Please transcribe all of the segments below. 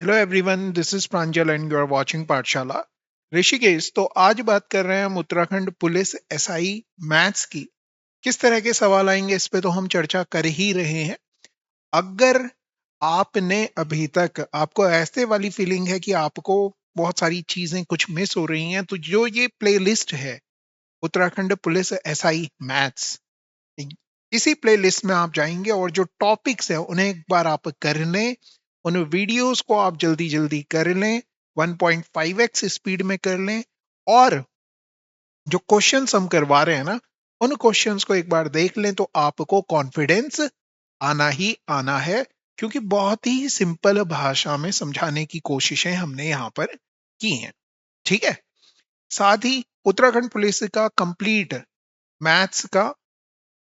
Hello everyone, this is Pranjal and you are watching Pathshala Rishikesh. तो आज बात कर रहे हैं हम उत्तराखंड पुलिस एसआई मैथ्स की। किस तरह के सवाल आएंगे इस पे तो हम चर्चा कर ही रहे हैं। अगर आपने अभी तक आपको ऐसे वाली फीलिंग है कि आपको बहुत सारी चीजें कुछ मिस हो रही हैं, तो जो ये प्लेलिस्ट है उत्तराखंड पुलिस एसआई मैथ्स, इसी प्लेलिस्ट में आप जाएंगे और जो टॉपिक्स है उन्हें एक बार आप कर लें। उन वीडियोस को आप जल्दी जल्दी कर लें, 1.5x स्पीड में कर लें। और जो क्वेश्चंस हम करवा रहे हैं ना, उन क्वेश्चंस को एक बार देख लें तो आपको कॉन्फिडेंस आना ही आना है, क्योंकि बहुत ही सिंपल भाषा में समझाने की कोशिशें हमने यहाँ पर की हैं। ठीक है। साथ ही उत्तराखंड पुलिस का मैथ्स का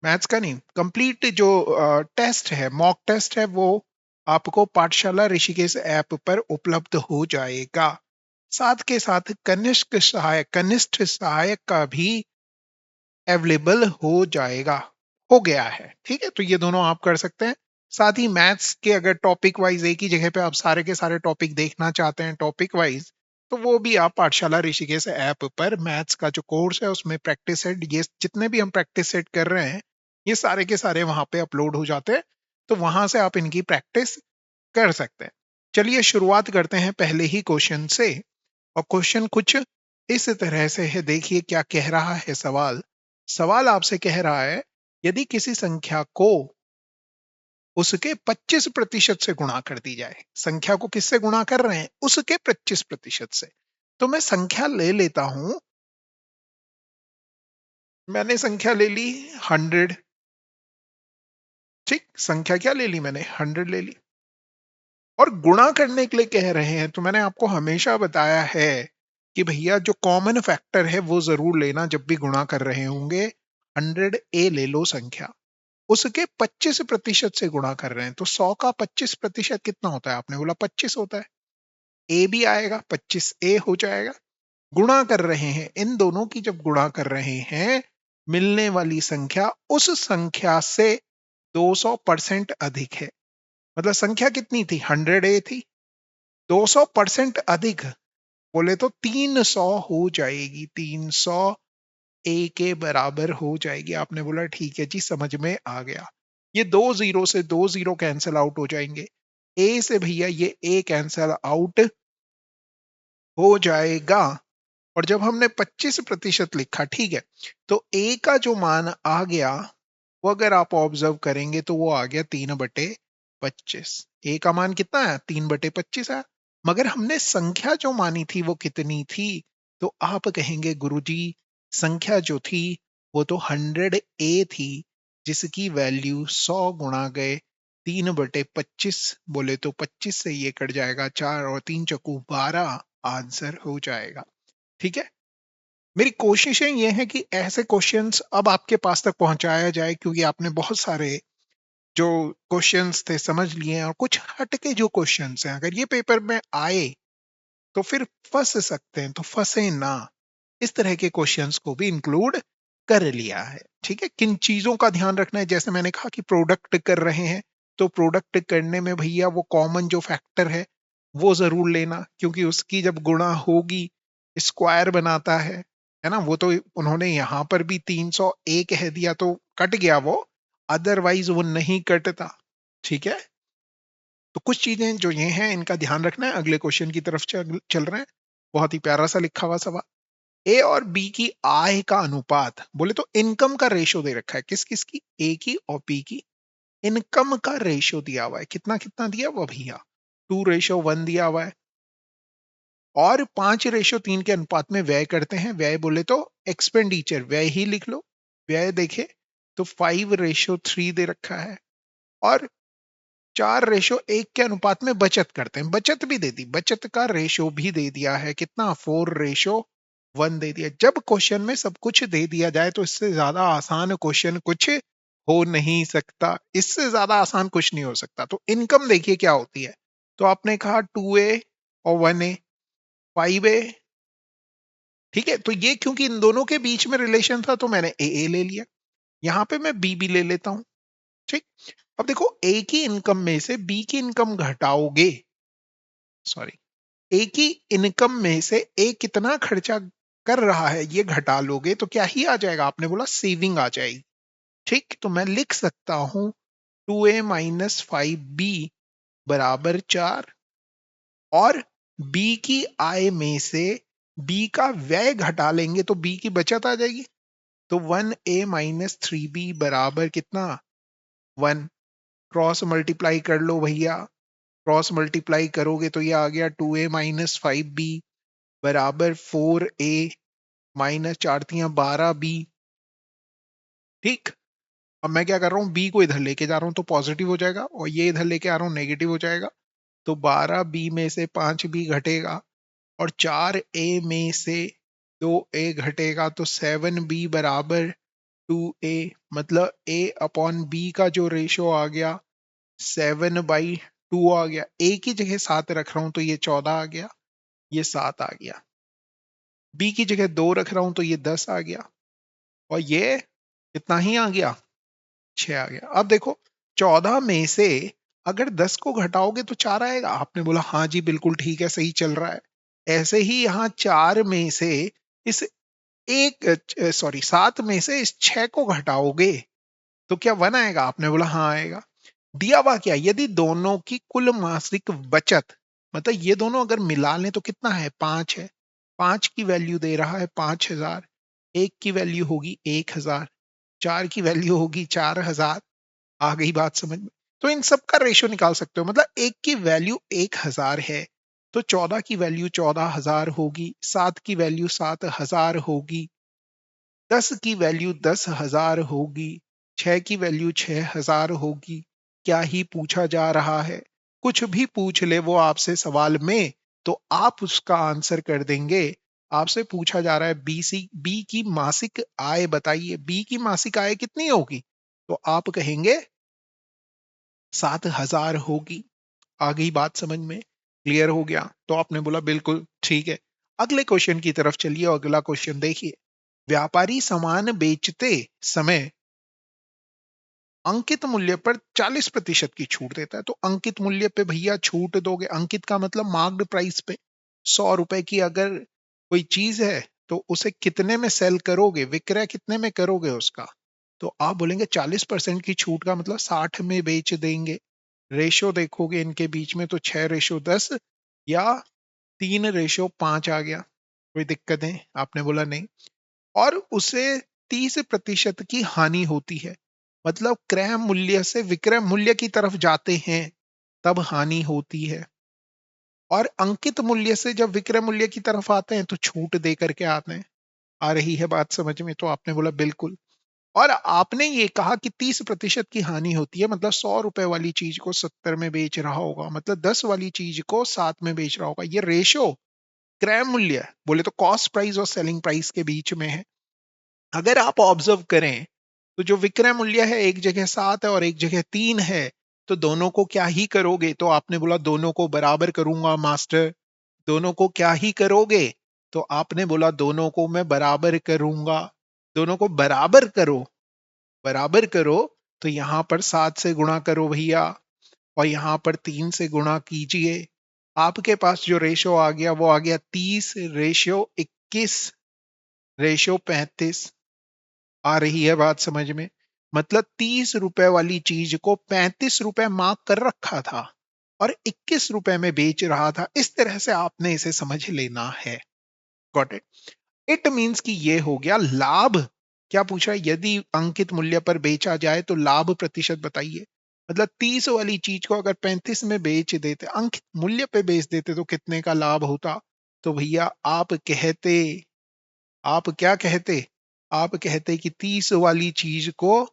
मैथ्स का नहीं, कंप्लीट जो टेस्ट है, मॉक टेस्ट है, वो आपको पाठशाला ऋषिकेश ऐप पर उपलब्ध हो जाएगा। साथ के साथ कनिष्ठ सहायक का भी अवेलेबल हो गया है। ठीक है, तो ये दोनों आप कर सकते हैं। साथ ही मैथ्स के अगर टॉपिक वाइज एक ही जगह पे आप सारे के सारे टॉपिक देखना चाहते हैं टॉपिक वाइज, तो वो भी आप पाठशाला ऋषिकेश ऐप पर मैथ्स का जो कोर्स है उसमें प्रैक्टिस सेट, ये जितने भी हम प्रैक्टिस सेट कर रहे हैं ये सारे के सारे वहां पे अपलोड हो जाते हैं। तो वहां से आप इनकी प्रैक्टिस कर सकते हैं। चलिए शुरुआत करते हैं पहले ही क्वेश्चन से। और क्वेश्चन कुछ इस तरह से है, देखिए क्या कह रहा है सवाल। सवाल आपसे कह रहा है, यदि किसी संख्या को उसके 25% से गुणा कर दी जाए। संख्या को किससे गुणा कर रहे हैं? उसके 25% से। तो मैं संख्या ले लेता हूं। मैंने संख्या ले ली 100। ठीक, संख्या क्या ले ली मैंने? 100 ले ली। और गुणा करने के लिए कह रहे हैं, तो मैंने आपको हमेशा बताया है कि भैया जो कॉमन फैक्टर है वो जरूर लेना जब भी गुणा कर रहे होंगे। 100 ले लो संख्या, उसके 25% से गुणा कर रहे हैं, तो 100 का 25% कितना होता है? आपने बोला 25 होता है। ए भी आएगा, 25 हो जाएगा। गुणा कर रहे हैं, इन दोनों की जब गुणा कर रहे हैं, मिलने वाली संख्या उस संख्या से 200% अधिक है। मतलब संख्या कितनी थी? 100 थी। 200% अधिक बोले तो 300 हो जाएगी। 300 ए के बराबर हो जाएगी। आपने बोला ठीक है जी, समझ में आ गया। ये दो जीरो से दो जीरो कैंसिल आउट हो जाएंगे। ए से भैया ये ए कैंसिल आउट हो जाएगा। और जब हमने 25% लिखा, ठीक है, तो ए का जो मान आ गया वो अगर आप ऑब्जर्व करेंगे तो वो आ गया 3/25। ए का मान कितना है? 3/25 है। मगर हमने संख्या जो मानी थी वो कितनी थी? तो आप कहेंगे गुरुजी, संख्या जो थी वो तो 100 थी, जिसकी वैल्यू 100 गुणा गए 3/25। बोले तो 25 से ये कट जाएगा 4 और 3 चक्कू 12, आंसर हो जाएगा। ठीक है। मेरी कोशिशें ये हैं कि ऐसे क्वेश्चंस अब आपके पास तक पहुंचाया जाए, क्योंकि आपने बहुत सारे जो क्वेश्चंस थे समझ लिए हैं, और कुछ हटके जो क्वेश्चंस हैं अगर ये पेपर में आए तो फिर फंस सकते हैं, तो फंसे ना। इस तरह के क्वेश्चंस को भी इंक्लूड कर लिया है। ठीक है, किन चीजों का ध्यान रखना है? जैसे मैंने कहा कि प्रोडक्ट कर रहे हैं, तो प्रोडक्ट करने में भैया वो कॉमन जो फैक्टर है वो जरूर लेना, क्योंकि उसकी जब गुणा होगी स्क्वायर बनाता है ना। वो तो उन्होंने यहां पर भी 300 कह दिया तो कट गया वो, अदरवाइज वो नहीं कटता। ठीक है, तो कुछ चीजें जो ये हैं इनका ध्यान रखना है। अगले क्वेश्चन की तरफ चल रहे हैं। बहुत ही प्यारा सा लिखा हुआ सवाल। ए और बी की आय का अनुपात, बोले तो इनकम का रेशो दे रखा है। किस किस की? ए की और बी की इनकम का रेशो दिया हुआ है। कितना कितना दिया हुआ भैया? 2:1 दिया हुआ है। और 5:3 के अनुपात में व्यय करते हैं। व्यय बोले तो एक्सपेंडिचर, व्यय ही लिख लो। व्यय देखे तो 5:3 दे रखा है। और 4:1 के अनुपात में बचत करते हैं। बचत भी दे दी, बचत का रेशो भी दे दिया है। कितना? 4:1 दे दिया। जब क्वेश्चन में सब कुछ दे दिया जाए तो इससे ज्यादा आसान क्वेश्चन कुछ हो नहीं सकता। इससे ज्यादा आसान कुछ नहीं हो सकता। तो इनकम देखिए क्या होती है। तो आपने कहा 2A और 1A, 5A। ठीक है, तो ये क्योंकि इन दोनों के बीच में रिलेशन था तो मैंने ए ले लिया। यहां पे मैं बी भी ले लेता हूं। ठीक। अब देखो, ए की इनकम में से बी की इनकम घटाओगे सॉरी, ए की इनकम में से ए कितना खर्चा कर रहा है ये घटा लोगे तो क्या ही आ जाएगा? आपने बोला सेविंग आ जाएगी। ठीक, तो मैं लिख सकता हूं 2a-5b बराबर 4, और बी की आय में से बी का व्यय घटा लेंगे तो बी की बचत आ जाएगी। तो 1a-3b बराबर कितना? 1। क्रॉस मल्टीप्लाई कर लो भैया, क्रॉस मल्टीप्लाई करोगे तो ये आ गया 2a-5b बराबर 4a माइनस 4×3=12b। ठीक, अब मैं क्या कर रहा हूँ, बी को इधर लेके जा रहा हूँ तो पॉजिटिव हो जाएगा, और ये इधर लेके आ रहा हूँ नेगेटिव हो जाएगा। तो 12b में से 5b घटेगा, और 4a में से 2a घटेगा, तो 7b बराबर 2a। मतलब a अपॉन b का जो रेशो आ गया 7/2 आ गया। a की जगह 7 रख रहा हूं तो ये 14 आ गया, ये 7 आ गया। b की जगह 2 रख रहा हूं तो ये 10 आ गया, और ये कितना ही आ गया, 6 आ गया। अब देखो, 14 में से अगर 10 को घटाओगे तो 4 आएगा। आपने बोला हाँ जी बिल्कुल ठीक है, सही चल रहा है। ऐसे ही यहाँ 4 में से इस एक सॉरी 7 में से इस 6 को घटाओगे तो क्या 1 आएगा? आपने बोला हाँ आएगा। दिया हुआ क्या, यदि दोनों की कुल मासिक बचत, मतलब ये दोनों अगर मिला लें तो कितना है, 5 है। 5 की वैल्यू दे रहा है 5,000, एक की वैल्यू होगी 1,000, 4 की वैल्यू होगी 4,000। आ गई बात समझ में? तो इन सब का रेशो निकाल सकते हो। मतलब एक की वैल्यू 1,000 है तो 14 की वैल्यू 14,000 होगी, 7 की वैल्यू 7,000 होगी, 10 की वैल्यू 10,000 होगी, 6 की वैल्यू 6,000 होगी। क्या ही पूछा जा रहा है? कुछ भी पूछ ले वो आपसे सवाल में तो आप उसका आंसर कर देंगे। आपसे पूछा जा रहा है बी की मासिक आय बताइए, बी की मासिक आय कितनी होगी? तो आप कहेंगे 7,000 होगी। आ गई बात समझ में? क्लियर हो गया? तो आपने बोला बिल्कुल ठीक है। अगले क्वेश्चन की तरफ चलिए, अगला क्वेश्चन देखिए। व्यापारी सामान बेचते समय अंकित मूल्य पर 40% की छूट देता है। तो अंकित मूल्य पे भैया छूट दोगे, अंकित का मतलब मार्क्ड प्राइस पे। 100 रुपए की अगर कोई चीज है तो उसे कितने में सेल करोगे, विक्रय कितने में करोगे उसका? तो आप बोलेंगे 40% की छूट का मतलब 60 में बेच देंगे। रेशो देखोगे इनके बीच में तो 6:10 या 3:5 आ गया। कोई दिक्कत है? आपने बोला नहीं। और उसे 30% की हानि होती है, मतलब क्रय मूल्य से विक्रय मूल्य की तरफ जाते हैं तब हानि होती है, और अंकित मूल्य से जब विक्रय मूल्य की तरफ आते हैं तो छूट दे करके आते हैं। आ रही है बात समझ में? तो आपने बोला बिल्कुल। और आपने ये कहा कि 30% की हानि होती है, मतलब 100 रुपए वाली चीज को 70 में बेच रहा होगा, मतलब 10 वाली चीज को 7 में बेच रहा होगा। ये रेशो क्रय मूल्य बोले तो कॉस्ट प्राइस और सेलिंग प्राइस के बीच में है। अगर आप ऑब्जर्व करें तो जो विक्रय मूल्य है एक जगह 7 है और एक जगह 3 है, तो दोनों को क्या ही करोगे? तो आपने बोला दोनों को बराबर करूंगा मास्टर। दोनों को क्या ही करोगे? तो आपने बोला दोनों को मैं बराबर करूंगा। दोनों को बराबर करो, बराबर करो, तो यहां पर 7 से गुणा करो भैया, और यहां पर 3 से गुणा कीजिए। आपके पास जो रेशो आ गया वो आ गया 30:21:35। आ रही है बात समझ में? मतलब 30 रुपए वाली चीज को 35 रुपए मार्क कर रखा था और 21 रुपए में बेच रहा था। इस तरह से आपने इसे समझ लेना है। Got it? इट मीन्स कि ये हो गया लाभ। क्या पूछा? यदि अंकित मूल्य पर बेचा जाए तो लाभ प्रतिशत बताइए। मतलब 30 वाली चीज को अगर 35 में बेच देते, अंकित मूल्य पे बेच देते, तो कितने का लाभ होता? तो भैया आप क्या कहते? आप कहते कि 30 वाली चीज को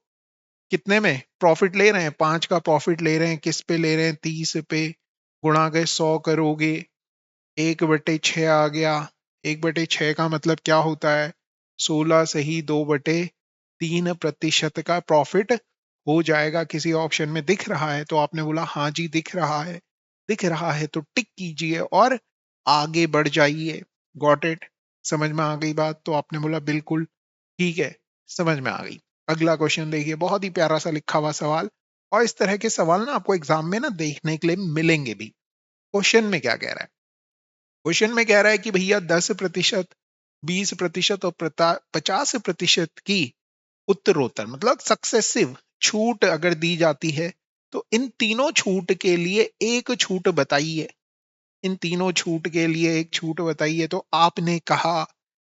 कितने में प्रॉफिट ले रहे हैं, 5 का प्रॉफिट ले रहे हैं। किस पे ले रहे हैं? 30 पे। गुणा गए 100 करोगे, 1/6 आ गया। 1/6 का मतलब क्या होता है? 16 सही 2/3% का प्रॉफिट हो जाएगा। किसी ऑप्शन में दिख रहा है? तो आपने बोला हाँ जी दिख रहा है। दिख रहा है तो टिक कीजिए और आगे बढ़ जाइए। Got it? समझ में आ गई बात? तो आपने बोला बिल्कुल ठीक है, समझ में आ गई। अगला क्वेश्चन देखिए, बहुत ही प्यारा सा लिखा हुआ सवाल। और इस तरह के सवाल ना आपको एग्जाम में ना देखने के लिए मिलेंगे भी। क्वेश्चन में क्या कह रहा है? क्वेश्चन में कह रहा है कि भैया 10%, 20% और 50% की उत्तरोत्तर मतलब सक्सेसिव छूट अगर दी जाती है, तो इन तीनों छूट के लिए एक छूट बताइए। इन तीनों छूट के लिए एक छूट बताइए। तो आपने कहा,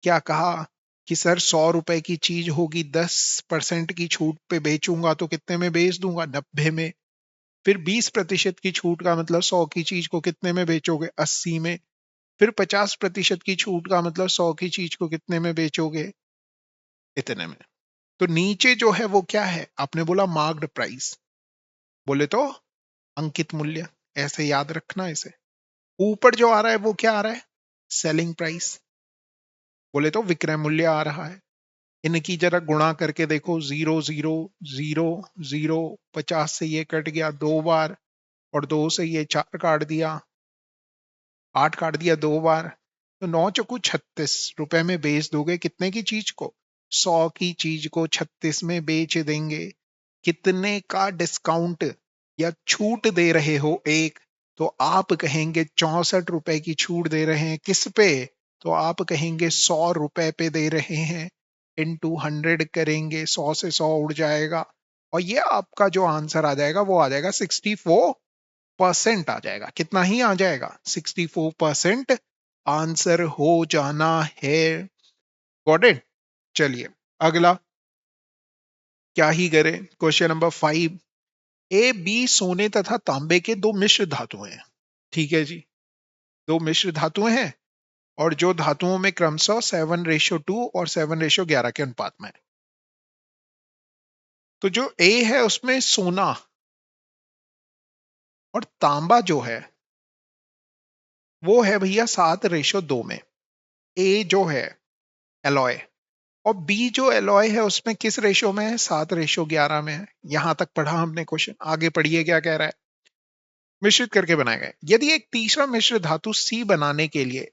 क्या कहा कि सर 100 रुपए की चीज होगी, 10% की छूट पे बेचूंगा तो कितने में बेच दूंगा? 90 में। फिर 20% की छूट का मतलब 100 की चीज को कितने में बेचोगे? 80 में। फिर 50% की छूट का मतलब 100 की चीज को कितने में बेचोगे? इतने में। तो नीचे जो है वो क्या है? आपने बोला मार्क्ड प्राइस, बोले तो अंकित मूल्य, ऐसे याद रखना इसे। ऊपर जो आ रहा है वो क्या आ रहा है? सेलिंग प्राइस, बोले तो विक्रय मूल्य आ रहा है। इनकी जरा गुणा करके देखो, 0 0 0 0, 50 से ये कट गया 2 बार, और 2 से ये 4 काट दिया, 8 काट दिया 2 बार, तो 9 चौकू 36 रुपए में बेच दोगे कितने की चीज को? 100 की चीज को 36 में बेच देंगे। कितने का डिस्काउंट या छूट दे रहे हो? एक, तो आप कहेंगे 64 रुपए की छूट दे रहे हैं। किस पे? तो आप कहेंगे 100 रुपए पे दे रहे हैं। इंटू 100 करेंगे, 100 से 100 उड़ जाएगा, और ये आपका जो आंसर आ जाएगा वो आ जाएगा 64% आ जाएगा। कितना ही आ जाएगा? 64% आंसर हो जाना है। Got it? चलिए अगला क्या ही करें। Question number 5। ए बी सोने तथा तांबे के दो मिश्र धातुएं हैं। ठीक है जी, दो मिश्र धातुएं हैं, और जो धातुओं में क्रमशः 7:2 और 7:11 के अनुपात में है। तो जो ए है उसमें सोना और तांबा जो है वो है भैया 7:2 में। ए जो है एलॉय, और बी जो एलॉय है उसमें किस रेशो में है? 7:11 में है। यहां तक पढ़ा हमने क्वेश्चन, आगे पढ़िए क्या कह रहा है। मिश्रित करके बनाए गए। यदि एक तीसरा मिश्र धातु सी बनाने के लिए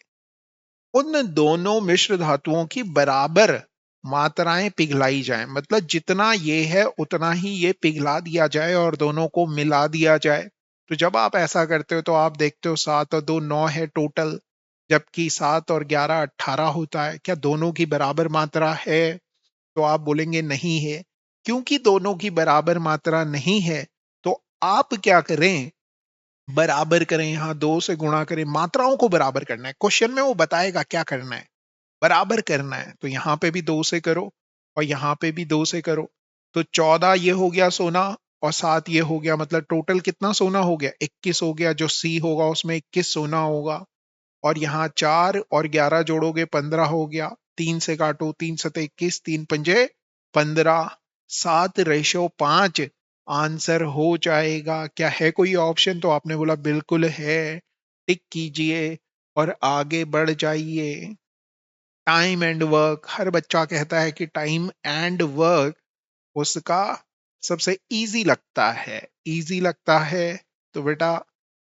उन दोनों मिश्र धातुओं की बराबर मात्राएं पिघलाई जाएं, मतलब जितना ये है उतना ही ये पिघला दिया जाए और दोनों को मिला दिया जाए। तो जब आप ऐसा करते हो तो आप देखते हो 7 और 2 9 है टोटल, जबकि 7 और 11 18 होता है। क्या दोनों की बराबर मात्रा है? तो आप बोलेंगे नहीं है। क्योंकि दोनों की बराबर मात्रा नहीं है, तो आप क्या करें? बराबर करें, यहां 2 से गुणा करें, मात्राओं को बराबर करना है। क्वेश्चन में वो बताएगा क्या करना है, बराबर करना है। तो यहां पे भी 2 से करो और यहां पे भी 2 से करो। तो 14 ये हो गया सोना, और 7 ये हो गया, मतलब टोटल कितना सोना हो गया? 21 हो गया। जो सी होगा उसमें 21 सोना होगा। और यहाँ 4 और 11 जोड़ोगे 15 हो गया। 3 से काटो, 3 7 21, 3 पंजे 15, 7:5 आंसर हो जाएगा। क्या है कोई ऑप्शन? तो आपने बोला बिल्कुल है। टिक कीजिए और आगे बढ़ जाइए। टाइम एंड वर्क, हर बच्चा कहता है कि टाइम एंड वर्क उसका सबसे इजी लगता है। इजी लगता है तो बेटा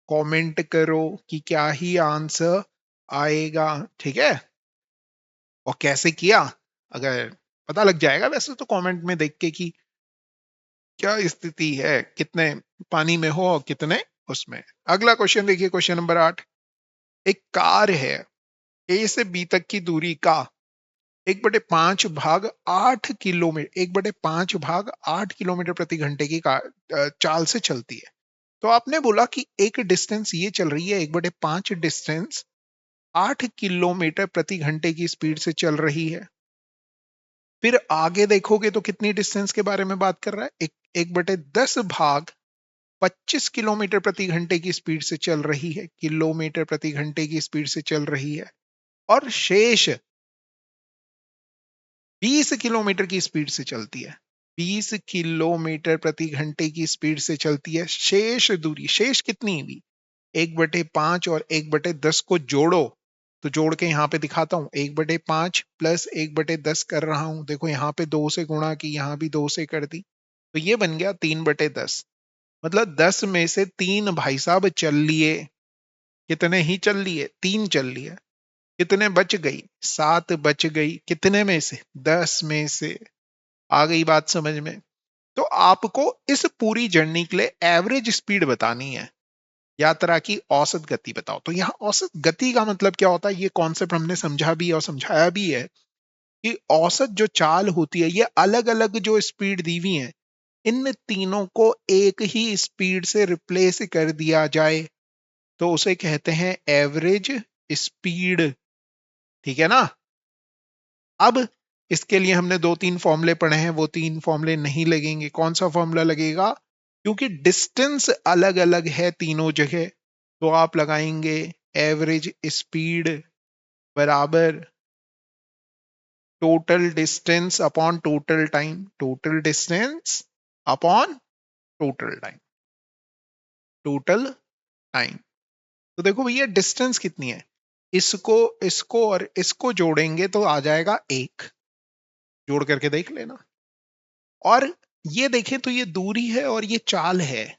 कमेंट करो कि क्या ही आंसर आएगा। ठीक है, और कैसे किया अगर पता लग जाएगा वैसे तो कमेंट में देख के कि क्या स्थिति है, कितने पानी में हो और कितने उसमें। अगला क्वेश्चन देखिए, क्वेश्चन नंबर 8। एक कार है, ए से बी तक की दूरी का 1/5 भाग 8 किलोमीटर, 1/5 भाग 8 किलोमीटर प्रति घंटे की चाल से चलती है। तो आपने बोला कि एक डिस्टेंस ये चल रही है, 1/5 डिस्टेंस 8 किलोमीटर प्रति घंटे की स्पीड से चल रही है। फिर आगे देखोगे तो कितनी डिस्टेंस के बारे में बात कर रहा है? 1/10 भाग 25 किलोमीटर प्रति घंटे की स्पीड से चल रही है, किलोमीटर प्रति घंटे की स्पीड से चल रही है। और शेष 20 किलोमीटर की स्पीड से चलती है। 20 किलोमीटर प्रति घंटे की स्पीड से चलती है। शेष दूरी, शेष कितनी हुई? 1/5 और 1/10 को जोड़ो। तो जोड़ के यहाँ पे दिखाता हूं, 1/5 प्लस 1/10 कर रहा हूं। देखो यहाँ पे 2 से गुणा की, यहाँ भी 2 से कर दी, तो ये बन गया 3/10। मतलब 10 में से 3 भाई साहब चल लिए। कितने ही चल लिए? 3 चल लिए। कितने बच गई? 7 बच गई। कितने में से? 10 में से। आ गई बात समझ में? तो आपको इस पूरी जर्नी के लिए एवरेज स्पीड बतानी है यात्रा की औसत गति बताओ। तो यहाँ औसत गति का मतलब क्या होता है, ये कॉन्सेप्ट हमने समझा भी और समझाया भी है कि औसत जो चाल होती है, ये अलग अलग जो स्पीड दी हुई है, इन तीनों को एक ही स्पीड से रिप्लेस कर दिया जाए तो उसे कहते हैं एवरेज स्पीड। ठीक है ना। अब इसके लिए हमने दो तीन फॉर्मूले पढ़े हैं, वो तीन फॉर्मूले नहीं लगेंगे। कौन सा फॉर्मूला लगेगा, क्योंकि डिस्टेंस अलग अलग है तीनों जगह, तो आप लगाएंगे एवरेज स्पीड बराबर total distance upon total time, total distance upon total time, total time. तो देखो भैया डिस्टेंस कितनी है, इसको इसको और इसको जोड़ेंगे तो आ जाएगा एक, जोड़ करके देख लेना। और ये देखें तो ये दूरी है और ये चाल है,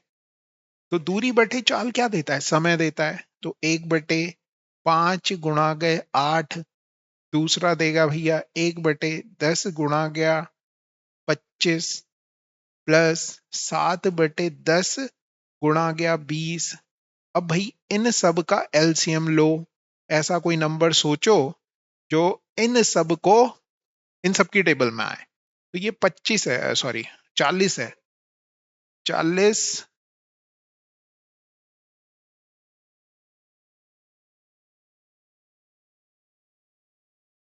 तो दूरी बटे चाल क्या देता है, समय देता है। तो 1/5 × 8, दूसरा देगा भैया 1/10 गुणा गया 25 प्लस 7/10 गुणा गया 20। अब भाई इन सब का एलसीएम लो, ऐसा कोई नंबर सोचो जो इन सब को, इन सब की टेबल में आए। तो ये 25 है, सॉरी 40 है, 40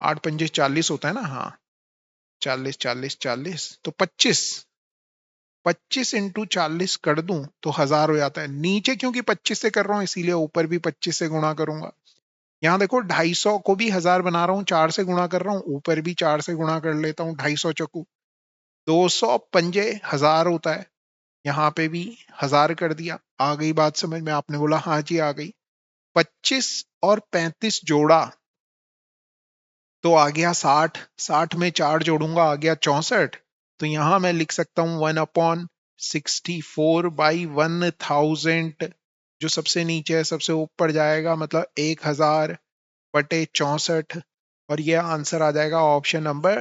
8×5 = 40 होता है ना, हाँ 40 40 40, तो 25 × 40 कर दूं तो 1000 हो जाता है। नीचे क्योंकि 25 से कर रहा हूं इसीलिए ऊपर भी 25 से गुणा करूंगा। यहाँ देखो 250 को भी 1000 बना रहा हूँ, 4 से गुणा कर रहा हूँ, ऊपर भी 4 से गुणा कर लेता हूँ। 250 चकू 200 पंजे 1000 होता है, यहाँ पे भी 1000 कर दिया। आ गई बात समझ में, आपने बोला हाँ जी आ गई। 25 और 35 जोड़ा तो आ गया 60, 60 में 4 जोड़ूंगा आ गया 64। तो यहां मैं लिख सकता हूं 1/64/1000, जो सबसे नीचे है सबसे ऊपर जाएगा, मतलब 1000/64। और ये आंसर आ जाएगा ऑप्शन नंबर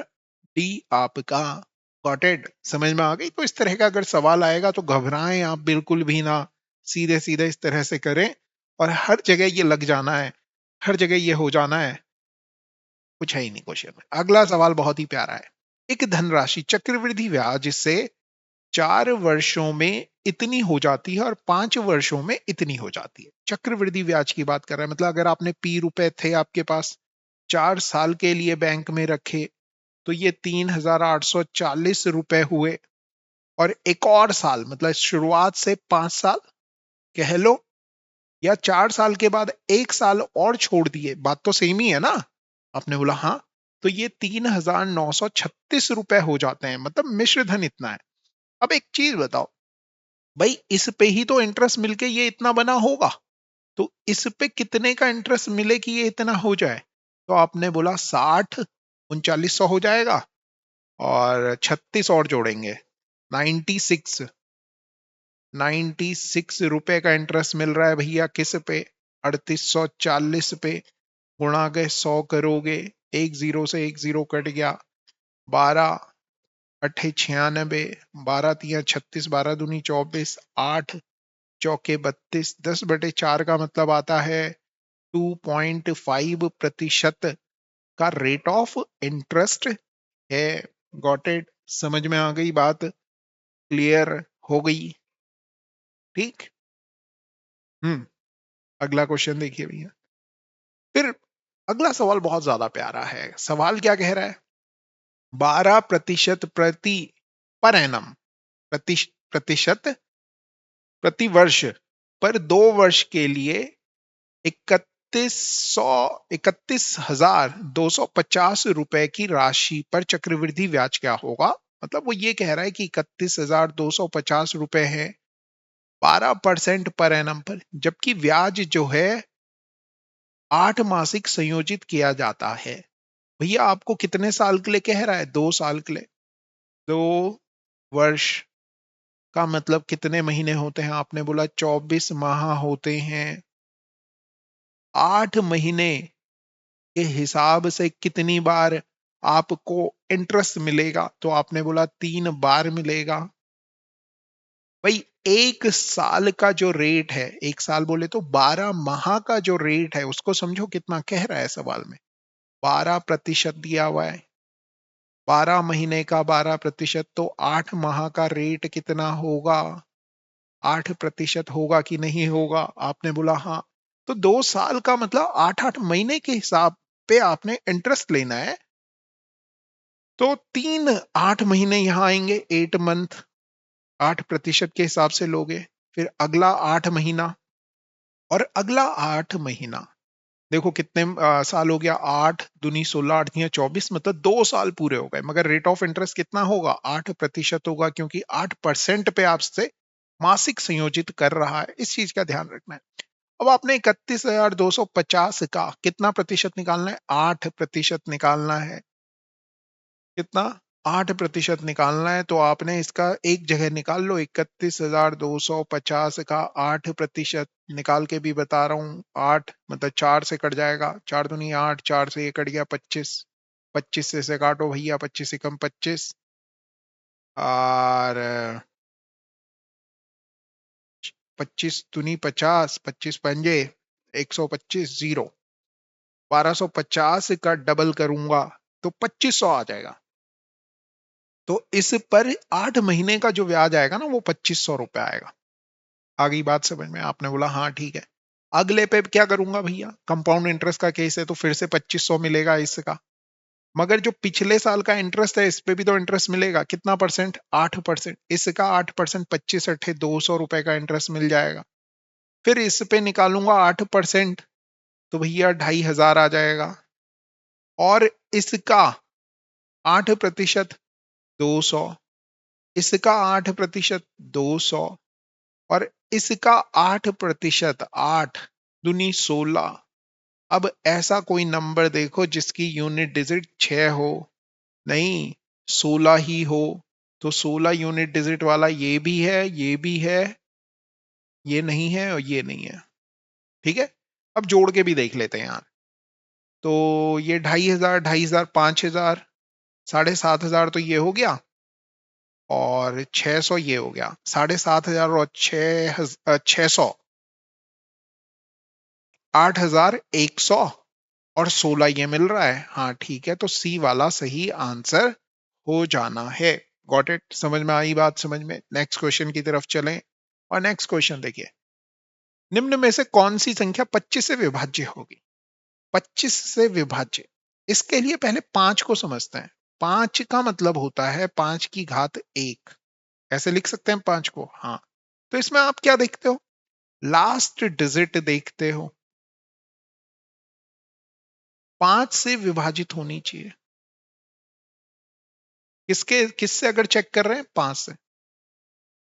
डी आपका। गॉट इट, समझ में आ गई। तो इस तरह का अगर सवाल आएगा तो घबराएं आप बिल्कुल भी ना, सीधे सीधे इस तरह से करें और हर जगह ये लग जाना है, हर जगह ये हो जाना है, कुछ है ही नहीं क्वेश्चन में। अगला सवाल बहुत ही प्यारा है। एक धनराशि चक्रवृद्धि ब्याज से 4 वर्षों में इतनी हो जाती है और 5 वर्षों में इतनी हो जाती है। चक्रवृद्धि ब्याज की बात कर रहा है, मतलब अगर आपने पी रुपए थे आपके पास, 4 साल के लिए बैंक में रखे, तो ये 3840 रुपए हुए। और एक और साल, मतलब शुरुआत से 5 साल कह लो, या 4 साल के बाद 1 साल और छोड़ दिए, बात तो सेम ही है ना। आपने बोला हाँ, तो ये 3936 रुपए हो जाते हैं, मतलब मिश्र धन इतना है। अब एक चीज बताओ भाई, इस पे ही तो इंटरेस्ट मिलके ये इतना बना होगा, तो इस पे कितने का इंटरेस्ट मिले कि ये इतना हो जाए। तो आपने बोला 60, 3900 हो जाएगा और 36 और जोड़ेंगे, 96, 96 रुपए का इंटरेस्ट मिल रहा है भैया किस पे, 3840 पे। गुणा गए 100 करोगे, एक जीरो से एक जीरो कट गया, 12×8 = 96, 12×3 = 36, 12×2 = 24, 8×4 = 32, 10/4 का मतलब आता है 2.5% का रेट ऑफ इंटरेस्ट है। गॉट इट, समझ में आ गई बात, क्लियर हो गई। ठीक। हम्म। अगला क्वेश्चन देखिए भैया। फिर अगला सवाल बहुत ज्यादा प्यारा है। सवाल क्या कह रहा है, 12% प्रति पर एनम, प्रतिशत प्रति वर्ष पर 2 वर्ष के लिए 31,250 रुपए की राशि पर चक्रवृद्धि ब्याज क्या होगा। मतलब वो ये कह रहा है कि 31,250 रुपए है 12% पर एनम पर, जबकि ब्याज जो है 8 मासिक संयोजित किया जाता है। भैया आपको कितने साल के लिए कह रहा है, 2 साल के लिए। 2 वर्ष का मतलब कितने महीने होते हैं, आपने बोला 24 माह होते हैं। 8 महीने के हिसाब से कितनी बार आपको इंटरेस्ट मिलेगा, तो आपने बोला 3 बार मिलेगा। भाई एक साल का जो रेट है, एक साल बोले तो 12 माह का जो रेट है, उसको समझो कितना कह रहा है सवाल में। 12% दिया हुआ है, 12 महीने का 12%, तो 8 माह का रेट कितना होगा? 8% होगा कि नहीं होगा? आपने बोला हाँ। तो 2 साल का मतलब 8-8 महीने के हिसाब पे आपने इंटरेस्ट लेना है। तो 8 महीने यहां आएंगे, 8 मंथ, 8% के हिसाब से लोगे। फिर अगला 8 महीना, और अगला 8 महीना। देखो कितने साल हो गया, 8 दूनी 16, 8 तिया 24, मतलब 2 साल पूरे हो गए। मगर रेट ऑफ इंटरेस्ट कितना होगा? 8% होगा, क्योंकि 8% पे आपसे मासिक संयोजित कर रहा है। इस चीज का ध्यान रखना है। अब आपने 31,250 का कितना प्रतिशत निकालना है? 8% निकालना है। कितना? 8% निकालना है। तो आपने इसका एक जगह निकाल लो, 31,250 का 8% निकाल के भी बता रहा हूं। 8 मतलब 4 से कट जाएगा, 4 दूनी 8, 4 से ये कट गया 25, 25 से काटो भैया, 25 से कम 25, और 25 दूनी 50, 25 पंजे 125, 0, 1250 का डबल करूंगा तो 2500 आ जाएगा। तो इस पर 8 महीने का जो ब्याज आएगा ना, वो 2500 रुपये आएगा। आगे बात समझ में? आपने बोला हाँ ठीक है। अगले पे क्या करूंगा भैया? कंपाउंड इंटरेस्ट का केस है, तो फिर से 2500 मिलेगा इसका। मगर जो पिछले साल का इंटरेस्ट है, इस पे भी तो इंटरेस्ट मिलेगा। कितना परसेंट? 8%। इसका 8%, 25 अट्ठे 200 रुपए का इंटरेस्ट मिल जाएगा। फिर इस पे निकालूंगा 8%, तो भैया 2500 आ जाएगा। और इसका 8%, 200, इसका 8%, 200, और इसका 8%, 8 दूनी 16। अब ऐसा कोई नंबर देखो जिसकी यूनिट डिजिट 6 हो। नहीं, 16 ही हो। तो 16 यूनिट डिजिट वाला ये भी है, ये भी है, ये नहीं है और ये नहीं है। ठीक है, अब जोड़ के भी देख लेते हैं यार। तो ये 2500, 2500, 5000, 7500 तो ये हो गया, और 600 ये हो गया। 7500 और 600, 8100, और 16 ये मिल रहा है। हाँ ठीक है, तो सी वाला सही आंसर हो जाना है। Got it? समझ में आई बात? समझ में? नेक्स्ट क्वेश्चन की तरफ चलें। और नेक्स्ट क्वेश्चन देखिए, निम्न में से कौन सी संख्या 25 से विभाज्य होगी? 25 से विभाज्य, इसके लिए पहले 5 को समझते हैं। 5 का मतलब होता है 5 की घात 1। ऐसे लिख सकते हैं 5 को। हाँ, तो इसमें आप क्या देखते हो? लास्ट डिजिट देखते हो। 5 से विभाजित होनी चाहिए। किससे अगर चेक कर रहे हैं? 5 से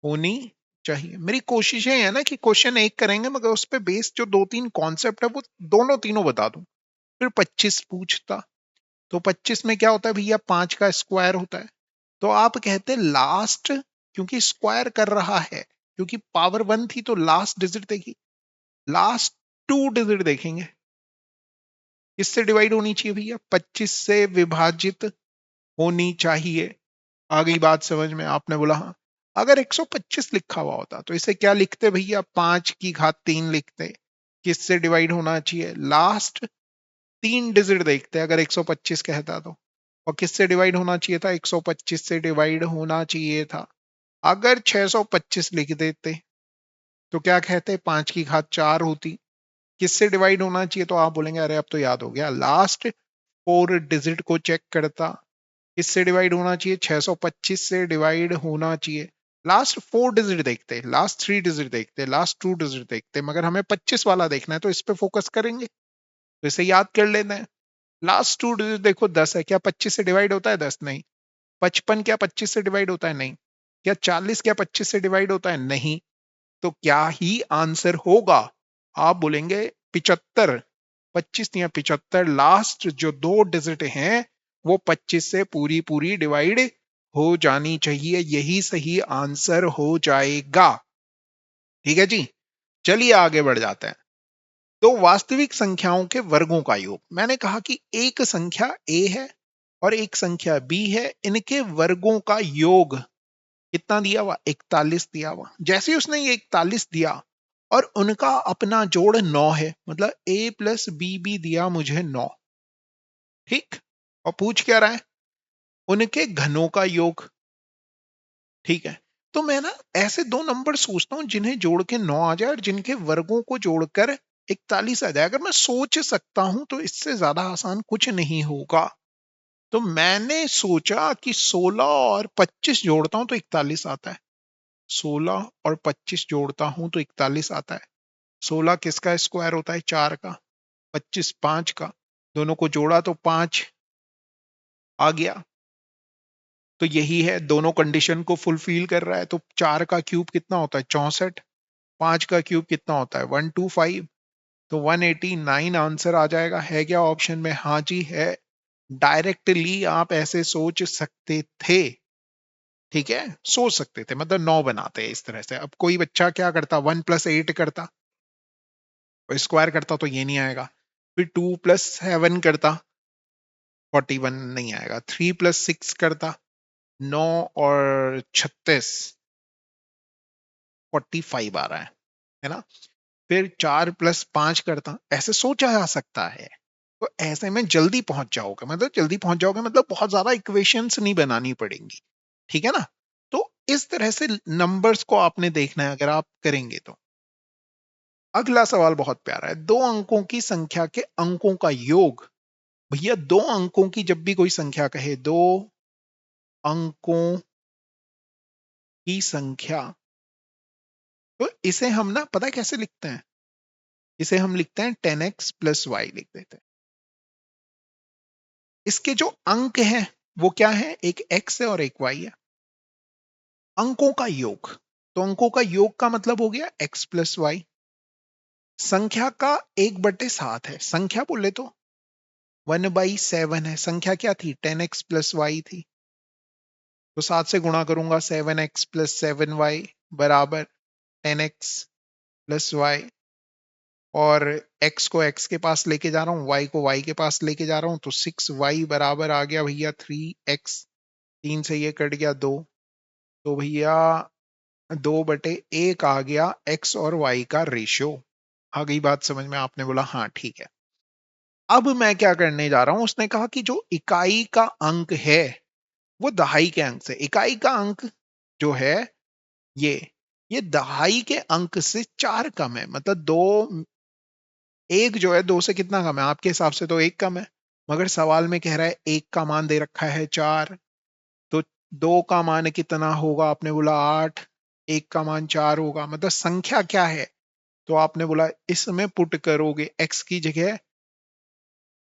होनी चाहिए। मेरी कोशिशें है ना कि क्वेश्चन एक करेंगे, मगर उस पे बेस्ड जो 2-3 कॉन्सेप्ट है वो दोनों तीनों बता दूं। फिर 25 पूछता, तो 25 में क्या होता है भैया? 5 का स्क्वायर होता है। तो आप कहते लास्ट, क्योंकि स्क्वायर कर रहा है, क्योंकि पावर 1 थी तो लास्ट डिजिट देखी, लास्ट 2 डिजिट देखेंगे। किससे डिवाइड होनी चाहिए भैया? 25 से विभाजित होनी चाहिए। आ गई बात समझ में? आपने बोला हाँ। अगर 125 लिखा हुआ होता तो इसे क्या लिखते भैया? 5 की घात 3 लिखते। किससे डिवाइड होना चाहिए? लास्ट 3 डिजिट देखते अगर 125 कहता तो। और किससे डिवाइड होना चाहिए था? 125 से डिवाइड होना चाहिए था। अगर 625 लिख देते तो क्या कहते? 5 की घात 4 होती। किससे डिवाइड होना चाहिए? तो आप बोलेंगे अरे अब तो याद हो गया, लास्ट 4 डिजिट को चेक करता। किससे डिवाइड होना चाहिए? 625 से डिवाइड होना चाहिए। लास्ट 4 डिजिट देखते, लास्ट 3 डिजिट देखते, लास्ट 2 डिजिट देखते, मगर हमें 25 वाला देखना है तो इस पे फोकस करेंगे। तो इसे याद कर लेते हैं। लास्ट 2 डिजिट देखो, 10 है, क्या 25 से डिवाइड होता है? 10 नहीं। 55 क्या 25 से डिवाइड होता है? नहीं। क्या 40 क्या 25 से डिवाइड होता है? नहीं। तो क्या ही आंसर होगा? आप बोलेंगे 75। 25 या 75, लास्ट जो 2 डिजिट हैं वो 25 से पूरी पूरी डिवाइड हो जानी चाहिए। यही सही आंसर हो जाएगा। ठीक है जी, चलिए आगे बढ़ जाते हैं। तो वास्तविक संख्याओं के वर्गों का योग, मैंने कहा कि एक संख्या ए है और एक संख्या बी है, इनके वर्गों का योग कितना दिया हुआ, 41 दिया हुआ। जैसे ही उसने ये 41 दिया और उनका अपना जोड़ 9 है, मतलब a प्लस बी भी दिया मुझे 9, ठीक। और पूछ क्या रहा है, उनके घनों का योग, ठीक है। तो मैं ना ऐसे दो नंबर सोचता हूं जिन्हें जोड़ के 9 आ जाए और जिनके वर्गों को जोड़कर 41 आ जाए। अगर मैं सोच सकता हूं तो इससे ज्यादा आसान कुछ नहीं होगा। तो मैंने सोचा कि 16 और 25 जोड़ता हूं तो 41 आता है। 16 और 25 जोड़ता हूं तो 41 आता है। 16 किसका स्क्वायर होता है, 4 का। 25 5 का, दोनों को जोड़ा तो 5 आ गया। तो यही है, दोनों कंडीशन को फुलफिल कर रहा है। तो 4 का क्यूब कितना होता है, 64। 5 का क्यूब कितना होता है, 125। तो 189 आंसर आ जाएगा। है क्या ऑप्शन में, हाँ जी है। डायरेक्टली आप ऐसे सोच सकते थे, ठीक है, सोच सकते थे, मतलब 9 बनाते हैं इस तरह से। अब कोई बच्चा क्या करता, 1+8 करता, स्क्वायर करता तो ये नहीं आएगा। फिर 2+7 करता, 41 नहीं आएगा। 3+6 करता, 9 और 36, 45 आ रहा है ना। फिर 4+5 करता, ऐसे सोचा जा सकता है। तो ऐसे में जल्दी पहुंच जाओगे, मतलब जल्दी पहुंच जाओगे, मतलब बहुत ज्यादा इक्वेशंस नहीं बनानी पड़ेंगी, ठीक है ना। तो इस तरह से नंबर्स को आपने देखना है अगर आप करेंगे तो। अगला सवाल बहुत प्यारा है, दो अंकों की संख्या के अंकों का योग। भैया दो अंकों की जब भी कोई संख्या कहे, दो अंकों की संख्या, तो इसे हम ना पता है कैसे लिखते हैं, इसे हम लिखते हैं 10x+y लिख देते हैं। इसके जो अंक हैं वो क्या है, एक x है और एक y है। अंकों का योग, तो अंकों का योग का मतलब हो गया x+y। संख्या का 1/7 है, संख्या बोले तो 1/7 है। संख्या क्या थी, 10x+y थी। तो 7 से गुणा करूंगा, 7x+7y बराबर 10x+y। और x को x के पास लेके जा रहा हूँ, y को y के पास लेके जा रहा हूं, तो 6y बराबर आ गया भैया 3x। 3 से ये कट गया 2, तो भैया 2/1 आ गया x और y का रेशियो। आ गई बात समझ में, आपने बोला हाँ ठीक है। अब मैं क्या करने जा रहा हूं, उसने कहा कि जो इकाई का अंक है वो दहाई के अंक से, इकाई का अंक जो है ये ये दहाई के अंक से 4 कम है, मतलब दो, एक जो है 2 से कितना कम है, आपके हिसाब से तो एक कम है। मगर सवाल में कह रहा है एक का मान दे रखा है 4, तो 2 का मान कितना होगा, आपने बोला 8, एक का मान 4 होगा, मतलब संख्या क्या है। तो आपने बोला इसमें पुट करोगे, x की जगह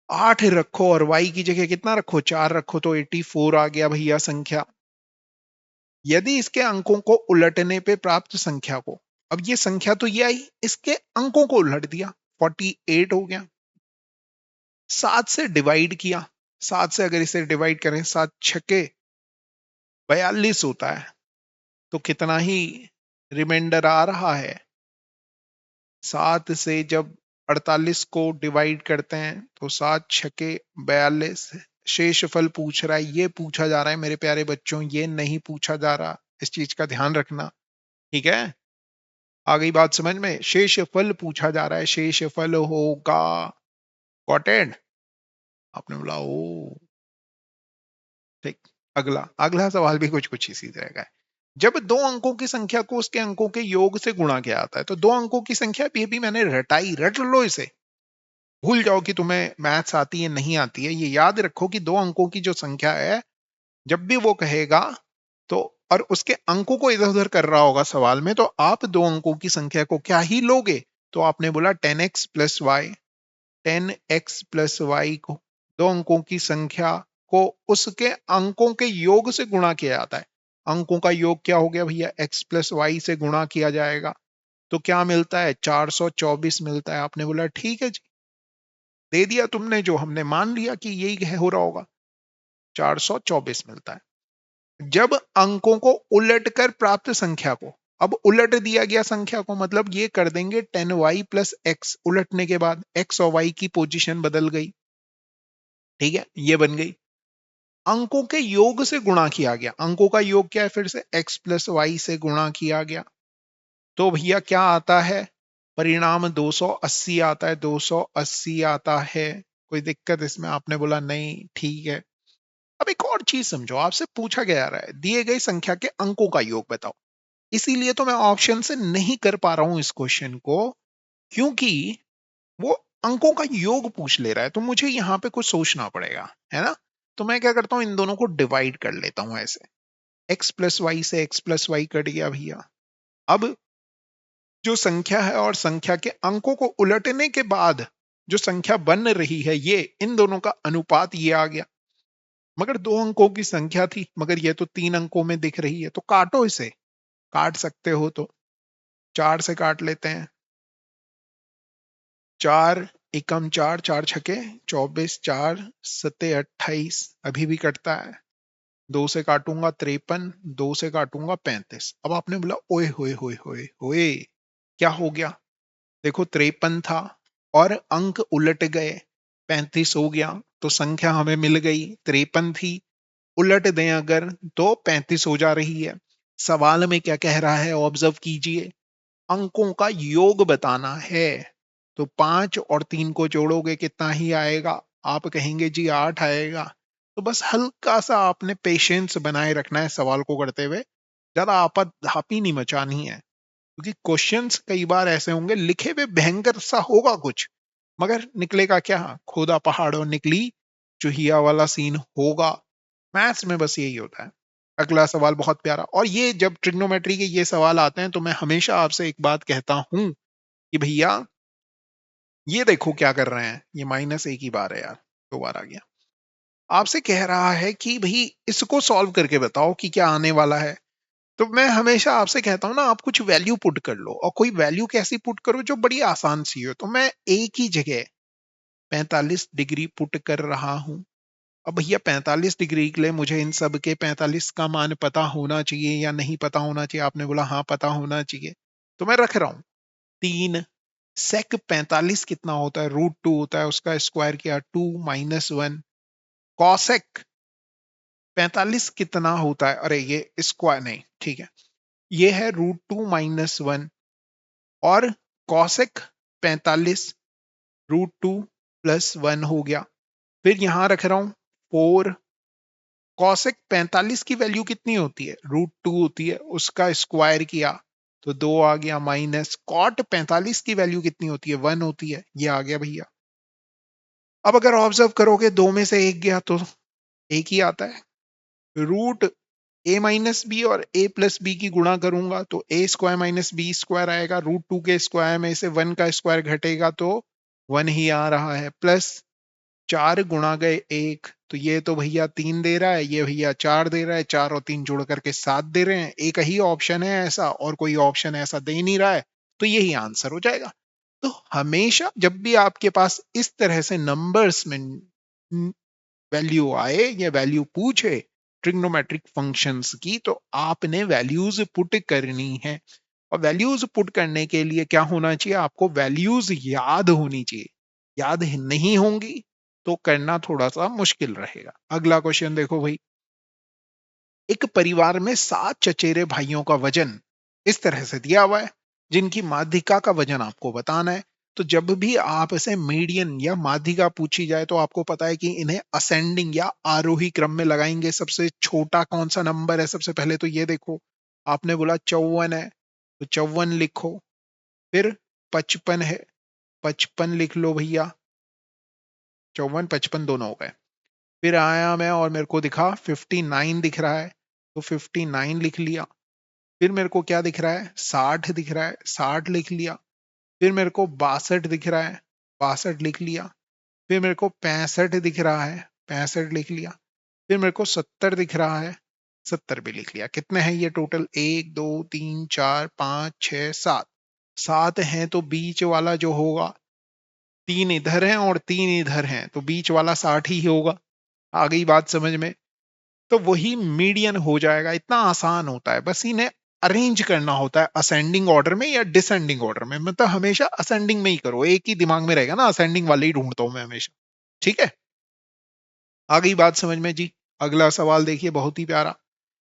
8 रखो और y की जगह कितना रखो, 4 रखो, तो 84 आ गया भैया संख्या। यदि इसके अंकों को उलटने पे प्राप्त संख्या को, अब ये संख्या तो ये आई, इसके अंकों को उलट दिया, 48 हो गया। 7 से डिवाइड किया, 7 से अगर इसे डिवाइड करें, 7 छके 42 होता है। तो कितना ही रिमाइंडर आ रहा है, 7 से जब 48 को डिवाइड करते हैं तो 7 छके 42। शेषफल पूछ रहा है, ये पूछा जा रहा है मेरे प्यारे बच्चों, ये नहीं पूछा जा रहा, इस चीज का ध्यान रखना, ठीक है। आ गई बात समझ में, शेषफल पूछा जा रहा है, शेषफल होगा कॉटेड। आपने बोला ओ ठीक। अगला अगला सवाल भी कुछ कुछ इसी तरह का है। जब दो अंकों की संख्या को उसके अंकों के योग से गुणा किया जाता है, तो दो अंकों की संख्या भी मैंने रटाई, रट लो इसे। भूल जाओ कि तुम्हें मैथ्स आती है नहीं आती है, ये याद रखो कि दो अंकों की जो संख्या है, जब भी वो कहेगा तो, और उसके अंकों को इधर उधर कर रहा होगा सवाल में, तो आप दो अंकों की संख्या को क्या ही लोगे। तो आपने बोला 10x+y, 10x+y को दो अंकों की संख्या को उसके अंकों के योग से गुणा किया जाता है। अंकों का योग क्या हो गया भैया, x+y से गुणा किया जाएगा, तो क्या मिलता है, 424 मिलता है। आपने बोला ठीक है जी, दे दिया तुमने, जो हमने मान लिया कि यही हो रहा होगा, 424 मिलता है। जब अंकों को उलटकर प्राप्त संख्या को, अब उलट दिया गया संख्या को, मतलब ये कर देंगे 10y+x, उलटने के बाद x और y की पोजीशन बदल गई, ठीक है, ये बन गई। अंकों के योग से गुणा किया गया। अंकों का योग क्या है? फिर से x प्लस वाई से गुणा किया गया। तो भैया क्या आता है? परिणाम 280 आता है। 280 आता है। कोई दिक्कत इसमें? आपने बोला नहीं, ठीक है। अब एक और चीज समझो, आपसे पूछा गया रहा है दिए गई संख्या के अंकों का योग बताओ। इसीलिए तो मैं ऑप्शन से नहीं कर पा रहा हूं इस क्वेश्चन को, क्योंकि वो अंकों का योग पूछ ले रहा है, तो मुझे यहाँ पे कुछ सोचना पड़ेगा, है ना। तो मैं क्या करता हूं, इन दोनों को डिवाइड कर लेता हूं ऐसे। x प्लस वाई से x प्लस वाई कट गया भैया। अब जो संख्या है और संख्या के अंकों को उलटने के बाद जो संख्या बन रही है, ये इन दोनों का अनुपात ये आ गया। मगर 2 अंकों की संख्या थी, मगर ये तो 3 अंकों में दिख रही है, तो काटो इसे। काट सकते हो तो 4 से काट लेते हैं। 4 एकम 4, 4 छके 24, 4 सत्ते 28, अभी भी कटता है। 2 से काटूंगा 53, 2 से काटूंगा 35। अब आपने बोला ओए होए होए होए होए, क्या हो गया? देखो 53 था और अंक उलट गए, 35 हो गया, तो संख्या हमें मिल गई। 53 थी, उलट दें अगर तो 35 हो जा रही है। सवाल में क्या कह रहा है, ऑब्जर्व कीजिए, अंकों का योग बताना है। तो 5 और 3 को जोड़ोगे कितना ही आएगा? आप कहेंगे जी 8 आएगा। तो बस हल्का सा आपने पेशेंस बनाए रखना है सवाल को करते हुए, ज्यादा आपाधापी नहीं मचानी है, क्योंकि क्वेश्चंस कई बार ऐसे होंगे लिखे हुए भयंकर सा होगा कुछ, मगर निकलेगा क्या? खोदा पहाड़ और निकली चुहिया वाला सीन होगा। मैथ्स में बस यही होता है। अगला सवाल बहुत प्यारा, और ये जब ट्रिग्नोमेट्री के ये सवाल आते हैं तो मैं हमेशा आपसे एक बात कहता हूं कि भैया ये देखो क्या कर रहे हैं, ये माइनस एक ही बार है यार, 2 बार आ गया। आपसे कह रहा है कि भाई इसको सॉल्व करके बताओ कि क्या आने वाला है। तो मैं हमेशा आपसे कहता हूं ना, आप कुछ वैल्यू पुट कर लो, और कोई वैल्यू कैसी पुट करो जो बड़ी आसान सी हो। तो मैं एक ही जगह 45 डिग्री पुट कर रहा हूं। अब भैया 45 डिग्री के लिए मुझे इन सब के 45 का मान पता होना चाहिए या नहीं पता होना चाहिए? आपने बोला हाँ पता होना चाहिए, तो मैं रख रहा हूं 3 सेक 45 कितना होता है? √2 होता है, उसका स्क्वायर किया 2 - 1। कॉसेक 45 कितना होता है? अरे ये स्क्वायर नहीं, ठीक है, ये है √2 - 1। और कॉसेक 45 √2 + 1 हो गया। फिर यहां रख रहा हूं 4। कॉसेक 45 की वैल्यू कितनी होती है? √2 होती है, उसका स्क्वायर किया तो 2 आ गया, माइनस कॉट 45 की वैल्यू कितनी होती है? 1 होती है, ये आ गया भैया। अब अगर ऑब्जर्व करोगे 2 में से 1 गया तो एक ही आता है। रूट a - b और a+b की गुणा करूंगा तो a² - b² आएगा। √2 के स्क्वायर में से 1 का स्क्वायर घटेगा तो 1 ही आ रहा है, प्लस 4 गुणा गए 1, तो ये तो भैया 3 दे रहा है, ये भैया 4 दे रहा है, 4 और 3 जोड़ करके 7 दे रहे हैं। एक ही ऑप्शन है ऐसा, और कोई ऑप्शन ऐसा दे ही नहीं रहा है, तो यही आंसर हो जाएगा। तो हमेशा जब भी आपके पास इस तरह से नंबर्स में वैल्यू आए या वैल्यू पूछे ट्रिग्नोमेट्रिक फंक्शंस की, तो आपने वैल्यूज पुट करनी है। और वैल्यूज पुट करने के लिए क्या होना चाहिए? आपको वैल्यूज याद होनी चाहिए। याद नहीं होंगी तो करना थोड़ा सा मुश्किल रहेगा। अगला क्वेश्चन देखो भाई, एक परिवार में 7 चचेरे भाइयों का वजन इस तरह से दिया हुआ है, जिनकी माध्यिका का वजन आपको बताना है। तो जब भी आप इसे मीडियन या माध्यिका पूछी जाए तो आपको पता है कि इन्हें असेंडिंग या आरोही क्रम में लगाएंगे। सबसे छोटा कौन सा नंबर है? सबसे पहले तो ये देखो, आपने बोला 54 है, तो 54 लिखो। फिर 55 है, 55 लिख लो भैया। 54 55 दोनों हो गए। फिर आया मैं और मेरे को दिखा 59 दिख रहा है, तो 59 लिख लिया। फिर मेरे को क्या दिख रहा है? 60 दिख रहा है, 60 लिख लिया। फिर मेरे को 62 दिख रहा है, 62 लिख लिया। फिर मेरे को 65 दिख रहा है, 65 लिख लिया। फिर मेरे को 70 दिख रहा है, 70 भी लिख लिया। कितने हैं ये टोटल? 1 2 3 4 5 6 7। 7 हैं तो बीच वाला जो होगा, 3 इधर हैं और 3 इधर हैं, तो बीच वाला 60 ही होगा। आ गई बात समझ में? तो वही मीडियन हो जाएगा। इतना आसान होता है, बस इन्हें अरेंज करना होता है असेंडिंग ऑर्डर में या डिसेंडिंग ऑर्डर में। मतलब हमेशा असेंडिंग में ही करो, एक ही दिमाग में रहेगा ना, असेंडिंग वाले ही ढूंढता हूं मैं हमेशा। ठीक है, आ गई बात समझ में जी? अगला सवाल देखिए, बहुत ही प्यारा।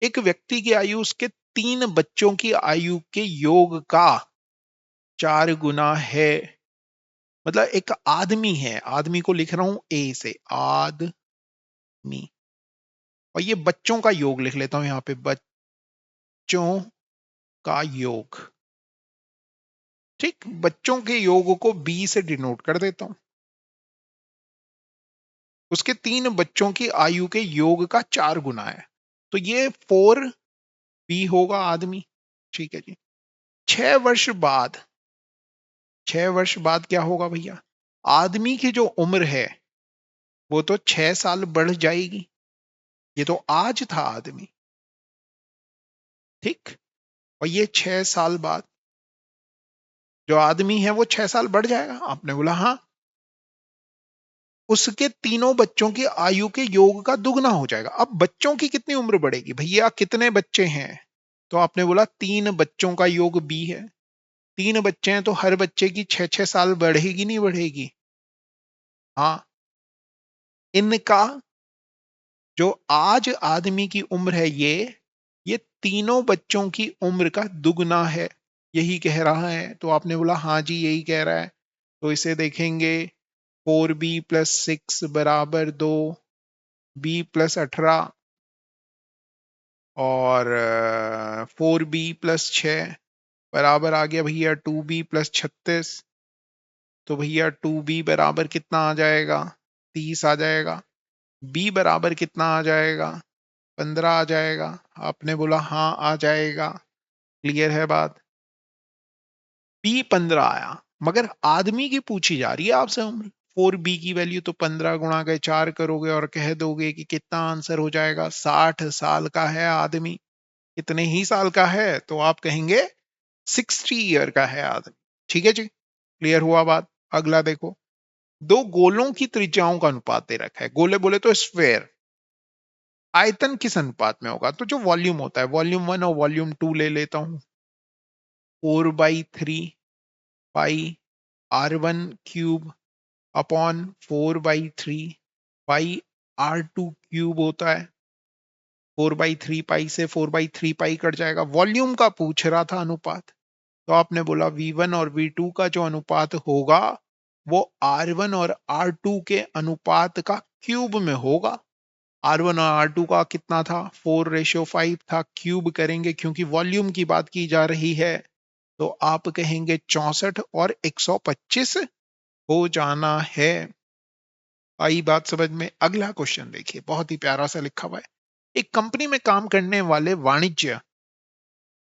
एक व्यक्ति की आयु उसके 3 बच्चों की आयु के योग का 4 गुना है। मतलब एक आदमी है, आदमी को लिख रहा हूं ए से, आदमी, और ये बच्चों का योग लिख लेता हूं यहां पे, बच्चों का योग। ठीक, बच्चों के योग को बी से डिनोट कर देता हूं। उसके 3 बच्चों की आयु के योग का 4 गुना है, तो ये 4 बी होगा आदमी। ठीक है जी। 6 वर्ष बाद, 6 वर्ष बाद क्या होगा भैया, आदमी की जो उम्र है वो तो 6 साल बढ़ जाएगी। ये तो आज था आदमी, ठीक, और ये 6 साल बाद जो आदमी है वो 6 साल बढ़ जाएगा। आपने बोला हाँ। उसके तीनों बच्चों की आयु के योग का दुगना हो जाएगा। अब बच्चों की कितनी उम्र बढ़ेगी भैया, कितने बच्चे हैं, तो आपने बोला 3 बच्चों का योग बी है। 3 बच्चे हैं तो हर बच्चे की 6 6 साल बढ़ेगी, नहीं बढ़ेगी? हाँ। इनका जो आज आदमी की उम्र है, ये तीनों बच्चों की उम्र का दुगना है, यही कह रहा है। तो आपने बोला हाँ जी यही कह रहा है। तो इसे देखेंगे, 4b+6 बराबर 2, b+18, और 4b+6 बराबर आ गया भैया 2b+36। तो भैया 2b बराबर कितना आ जाएगा, 30 आ जाएगा। b बराबर कितना आ जाएगा, 15 आ जाएगा। आपने बोला हाँ आ जाएगा, क्लियर है बात। बी 15 आया, मगर आदमी की पूछी जा रही है आपसे उम्र। 4b की वैल्यू तो 15 गुणा के 4 करोगे और कह दोगे कि कितना आंसर हो जाएगा, 60 साल का है आदमी। कितने ही साल का है, तो आप कहेंगे 60 ईयर का है आदमी। ठीक है जी, क्लियर हुआ बात। अगला देखो, दो गोलों की त्रिज्याओं का अनुपात दे रखा है। गोले बोले तो स्फेयर। आयतन किस अनुपात में होगा, तो जो वॉल्यूम होता है, वॉल्यूम 1 और वॉल्यूम 2 ले लेता हूं। 4/3 पाई r1³ अपॉन 4/3 पाई r2³ होता है। 4/3 पाई से 4/3 पाई कट जाएगा। वॉल्यूम का पूछ रहा था अनुपात, तो आपने बोला V1 और V2 का जो अनुपात होगा वो R1 और R2 के अनुपात का क्यूब में होगा। R1 और R2 का कितना था, 4:5 था। क्यूब करेंगे क्योंकि वॉल्यूम की बात की जा रही है, तो आप कहेंगे 64 और 125 हो जाना है। आई बात समझ में। अगला क्वेश्चन देखिए, बहुत ही प्यारा सा लिखा हुआ है। एक कंपनी में काम करने वाले वाणिज्य,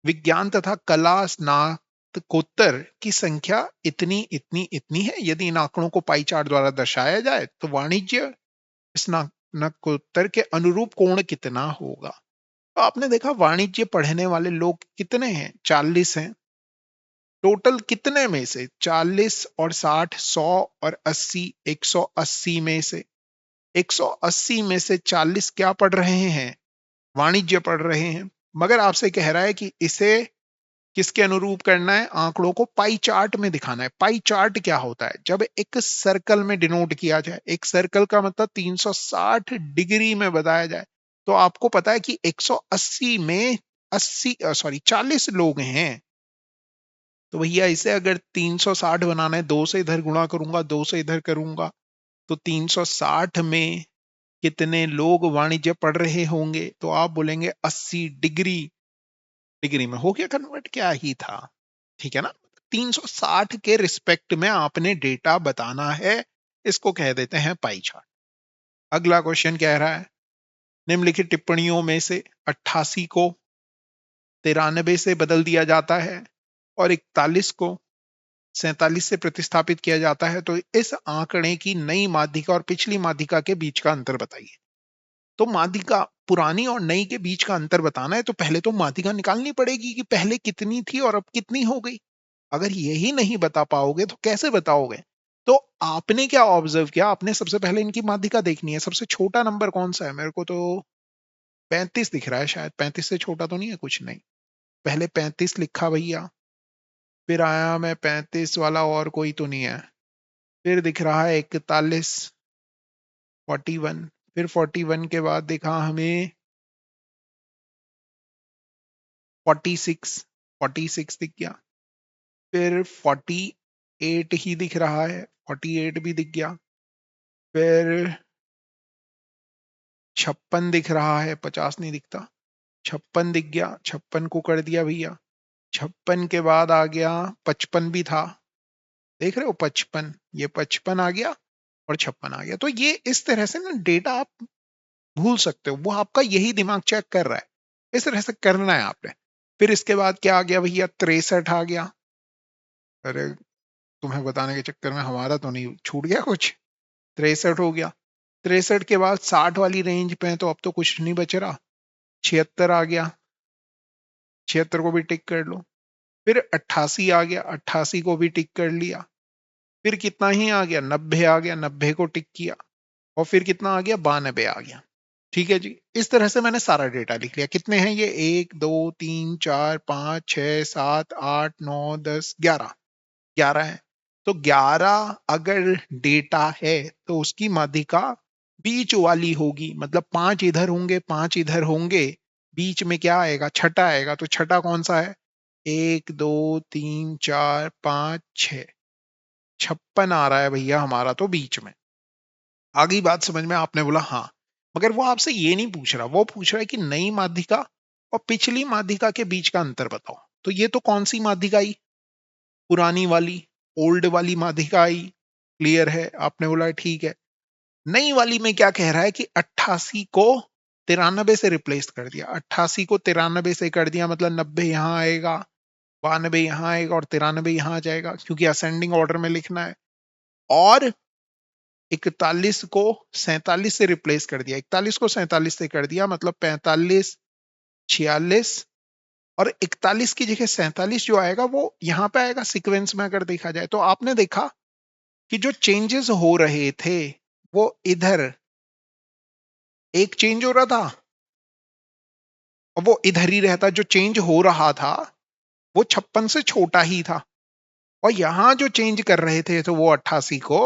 विज्ञान तथा कला स्नातकोत्तर की संख्या इतनी इतनी इतनी है। यदि इन आंकड़ों को पाई चार्ट द्वारा दर्शाया जाए तो वाणिज्य स्नातकोत्तर के अनुरूप कोण कितना होगा। तो आपने देखा वाणिज्य पढ़ने वाले लोग कितने हैं, 40 हैं। टोटल कितने में से, 40 और 60, 100 और 80, 180 में से, 180 में से 40 क्या पढ़ रहे हैं, वाणिज्य पढ़ रहे हैं। मगर आपसे कह रहा है कि इसे किसके अनुरूप करना है, आंकड़ों को पाई चार्ट में दिखाना है। पाई चार्ट क्या होता है, जब एक सर्कल में डिनोट किया जाए, एक सर्कल का मतलब 360 डिग्री में बताया जाए, तो आपको पता है कि 180 में 40 लोग हैं। तो भैया इसे अगर 360 बनाना है, 2 से इधर गुणा करूंगा, 2 से इधर करूंगा, तो 360 में कितने लोग वाणिज्य पढ़ रहे होंगे, तो आप बोलेंगे 80 डिग्री। डिग्री में हो गया कन्वर्ट, क्या ही था। ठीक है ना। 360 के रिस्पेक्ट में आपने डेटा बताना है, इसको कह देते हैं पाई चार्ट। अगला क्वेश्चन कह रहा है, निम्नलिखित टिप्पणियों में से 88 को 93 से बदल दिया जाता है और 41 को 47 से प्रतिस्थापित किया जाता है, तो इस आंकड़े की नई माध्यिका और पिछली माध्यिका के बीच का अंतर बताइए। तो माध्यिका पुरानी और नई के बीच का अंतर बताना है, तो पहले तो माध्यिका निकालनी पड़ेगी कि पहले कितनी थी और अब कितनी हो गई। अगर यही नहीं बता पाओगे तो कैसे बताओगे। तो आपने क्या ऑब्जर्व किया, आपने सबसे पहले इनकी माध्यिका देखनी है। सबसे छोटा नंबर कौन सा है, मेरे को तो 35 दिख रहा है, शायद 35 से छोटा तो नहीं है कुछ, नहीं। पहले 35 लिखा भैया, फिर आया मैं 35 वाला, और कोई तो नहीं है। फिर दिख रहा है 41, 41, फिर 41 के बाद दिखा हमें 46 दिख गया। फिर 48 ही दिख रहा है, 48 भी दिख गया। फिर 56 दिख रहा है, 50 नहीं दिखता। 56 दिख गया, 56 को कर दिया भैया। 56 के बाद आ गया 55 भी था, देख रहे हो 55, ये 55 आ गया और 56 आ गया। तो ये इस तरह से ना डेटा आप भूल सकते हो, वो आपका यही दिमाग चेक कर रहा है, इस तरह से करना है आपने। फिर इसके बाद क्या आ गया भैया, 63 आ गया। अरे तुम्हें बताने के चक्कर में हमारा तो नहीं छूट गया कुछ। 63 हो गया। 63 के बाद 60 वाली रेंज पे है, तो अब तो कुछ नहीं बच रहा। 76 आ गया, 76 को भी टिक कर लो। फिर 88 आ गया, 88 को भी टिक कर लिया। फिर कितना ही आ गया, 90 आ गया, 90 को टिक किया। और फिर कितना आ गया, 92 आ गया। ठीक है जी, इस तरह से मैंने सारा डेटा लिख लिया। कितने हैं ये, 1 2 3 4 5 6 7 8 9 10 11, 11 है। तो 11 अगर डेटा है तो उसकी माध्यिका बीच वाली होगी, मतलब 5 इधर होंगे 5 इधर होंगे, बीच में क्या आएगा, छठा आएगा। तो छठा कौन सा है, 1 2 3 4 5 6, 56 आ रहा है भैया हमारा तो बीच में। आगे बात समझ में, आपने बोला हाँ, मगर वो आपसे ये नहीं पूछ रहा, वो पूछ रहा है कि नई माध्यिका और पिछली माध्यिका के बीच का अंतर बताओ। तो ये तो कौन सी माध्यिका आई, पुरानी वाली, ओल्ड वाली माध्यिका आई। क्लियर है, आपने बोला ठीक है। नई वाली में क्या कह रहा है कि 88 को 93 से रिप्लेस कर दिया, 88 को 93 से कर दिया, मतलब 90 यहां आएगा, 92 यहां आएगा और 93 यहां आ जाएगा, क्योंकि असेंडिंग ऑर्डर में लिखना है। और 41 को 47 से रिप्लेस कर दिया, 41 को 47 से कर दिया, मतलब 45, 46 और 41 की जगह 47 जो आएगा वो यहां पे आएगा सीक्वेंस में। अगर देखा जाए तो आपने देखा कि जो चेंजेस हो रहे थे वो इधर एक चेंज हो रहा था और वो इधर ही रहता, जो चेंज हो रहा था वो 56 से छोटा ही था। और यहां जो चेंज कर रहे थे तो वो 88 को,